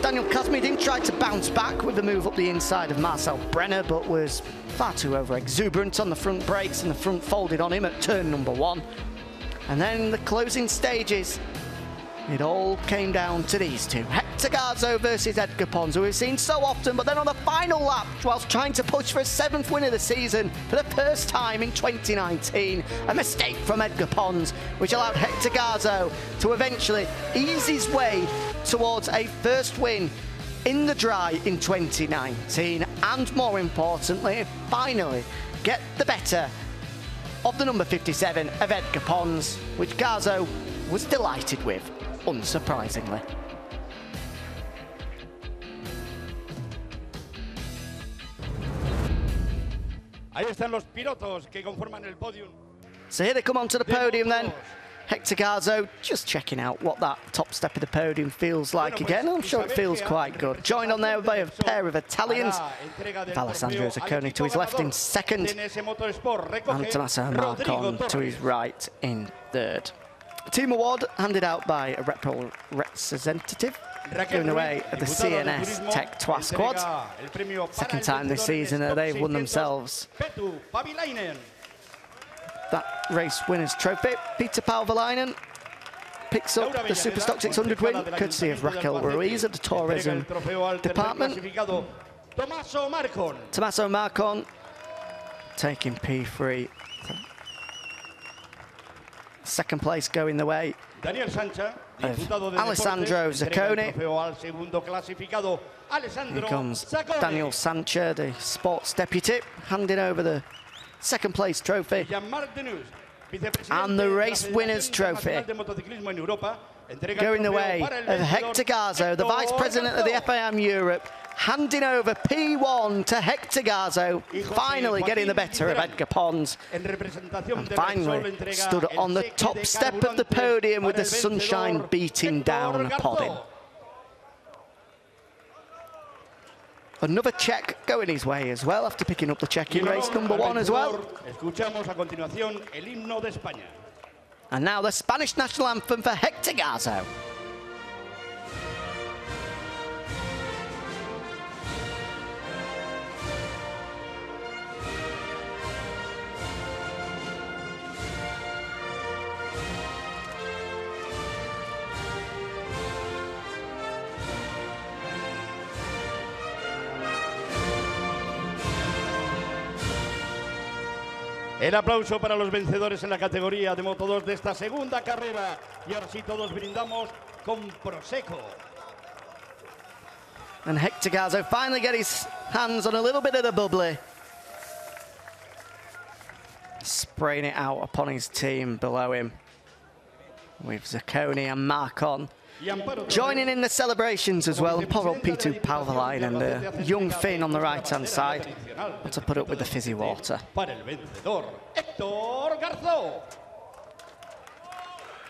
Daniel Kazmaier didn't try to bounce back with the move up the inside of Marcel Brenner, but was far too over-exuberant on the front brakes, and the front folded on him at turn number 1. And then the closing stages, it all came down to these two. Hector Garzo versus Edgar Pons, who we've seen so often, but then on the final lap, whilst trying to push for a 7th win of the season for the first time in 2019, a mistake from Edgar Pons, which allowed Hector Garzo to eventually ease his way towards a first win in the dry in 2019, and more importantly, finally get the better of the number 57 of Edgar Pons, which Garzo was delighted with, unsurprisingly. Ahí están los pilotos que conforman el podium. So here they come onto the podium then. Hector Garzo just checking out what that top step of the podium feels like again. I'm sure it feels quite good. Joined on there by a pair of Italians. Alessandro Ciccone to his left in second, and Tommaso Marcon to his right in third. Team award handed out by a Repsol representative, giving away the CNS Tech Trois squad. Second time this season they've won themselves that race winners trophy. Peter Palvalainen picks up the Superstock 600 win, courtesy of Raquel Ruiz of the tourism department. Tommaso Marcon taking P3. Second place going the way of Alessandro Ciccone. Here comes Daniel Sancha, the sports deputy, handing over the second place trophy and the race winners trophy, going the way of Hector Garzo, the vice president of the FIM Europe, handing over P1 to Hector Garzo, finally getting the better of Edgar Pons, and finally stood on the top step of the podium with the sunshine beating down upon him. Another check going his way as well, after picking up the check in race number 1 as well. And now the Spanish national anthem for Hector Garzo. El aplauso para los vencedores en la categoría de Moto 2 de esta segunda carrera. Y ahora sí todos brindamos con Prosecco. And Hector Garzo finally get his hands on a little bit of the bubbly, spraying it out upon his team below him, with Ciccone and Marcon joining in the celebrations as well. And poor old P2 Palvalainen and the young Finn on the right-hand side to put up with the fizzy water.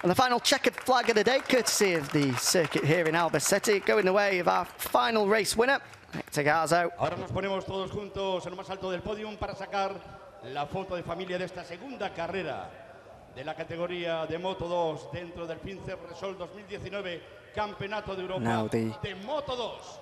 And the final checkered flag of the day, courtesy of the circuit here in Albacete, going the way of our final race winner, Hector Garzo. Ahora nos ponemos todos juntos en lo más alto del podium para sacar la foto de familia de esta segunda carrera de la categoría de Moto 2 dentro del FIM CEV Repsol 2019 Campeonato de Europa de Moto 2.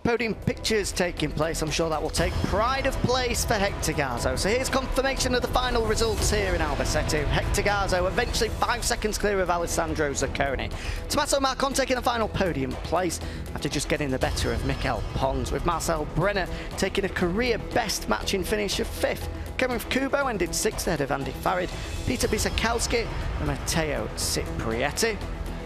Podium pictures taking place. I'm sure that will take pride of place for Hector Garzo. So here's confirmation of the final results here in Albacete. Hector Garzo eventually 5 seconds clear of Alessandro Ciccone. Tommaso Marcon taking the final podium place after just getting the better of Mikel Pons, with Marcel Brenner taking a career best matching finish of 5th. Ciccone with Kubo ended 6th ahead of Andy Farid, Peter Bisetti and Matteo Ciprietti.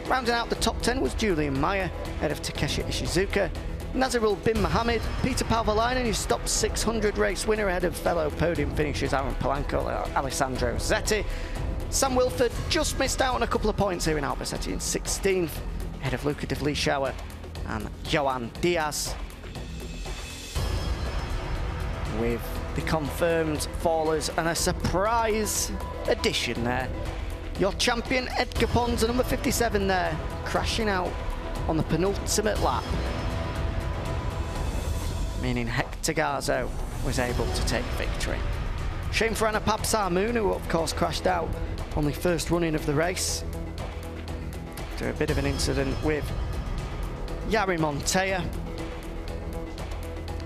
Rounding out the top 10 was Julian Meyer ahead of Takeshi Ishizuka, Nazirul bin Mohammed, Peter Palvalainen, who stopped 600 race winner ahead of fellow podium finishers Aaron Polanco and Alessandro Zetti. Sam Wilford just missed out on a couple of points here in Albacete in 16th ahead of Luca de Vliechauer and Joan Diaz. With the confirmed fallers and a surprise addition there. Your champion Edgar Pons, number 57 there, crashing out on the penultimate lap, meaning Hector Garzo was able to take victory. Shame for Anna Papsar-Moon, who of course crashed out on the first running of the race after a bit of an incident with Jari Montoya.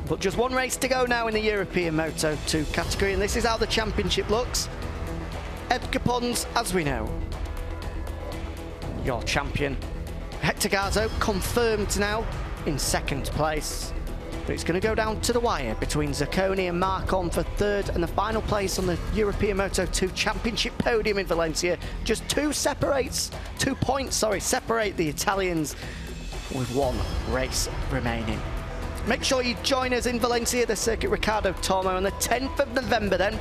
But just one race to go now in the European Moto2 category, and this is how the championship looks. Edgar Pons, as we know, your champion. Hector Garzo confirmed now in 2nd place. But it's going to go down to the wire between Ciccone and Marcon for 3rd and the final place on the European Moto2 Championship podium in Valencia. Just 2 points separate the Italians with 1 race remaining. Make sure you join us in Valencia, the Circuit Ricardo Tormo, on the 10th of November then.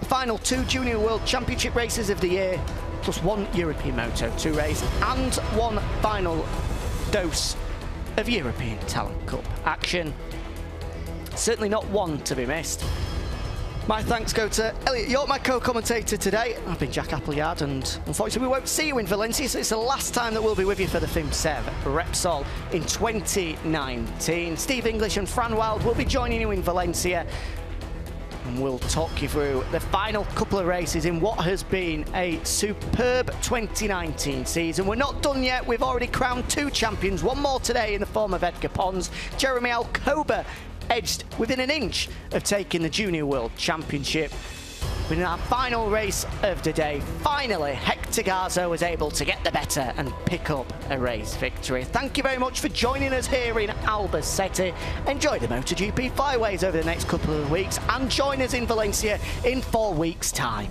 The final 2 Junior World Championship races of the year, plus 1 European Moto2 race and 1 final dose of European Talent Cup action. Certainly not one to be missed. My thanks go to Elliot York, my co-commentator today. I've been Jack Appleyard, and unfortunately we won't see you in Valencia, so it's the last time that we'll be with you for the FIM CEV Repsol in 2019. Steve English and Fran Wild will be joining you in Valencia, and we'll talk you through the final couple of races in what has been a superb 2019 season. We're not done yet. We've already crowned 2 champions, 1 more today in the form of Edgar Pons. Jeremy Alcoba edged within an inch of taking the Junior World Championship. But in our final race of the day, finally Hector Garzo was able to get the better and pick up a race victory. Thank you very much for joining us here in Albacete. Enjoy the MotoGP flyways over the next couple of weeks and join us in Valencia in 4 weeks' time.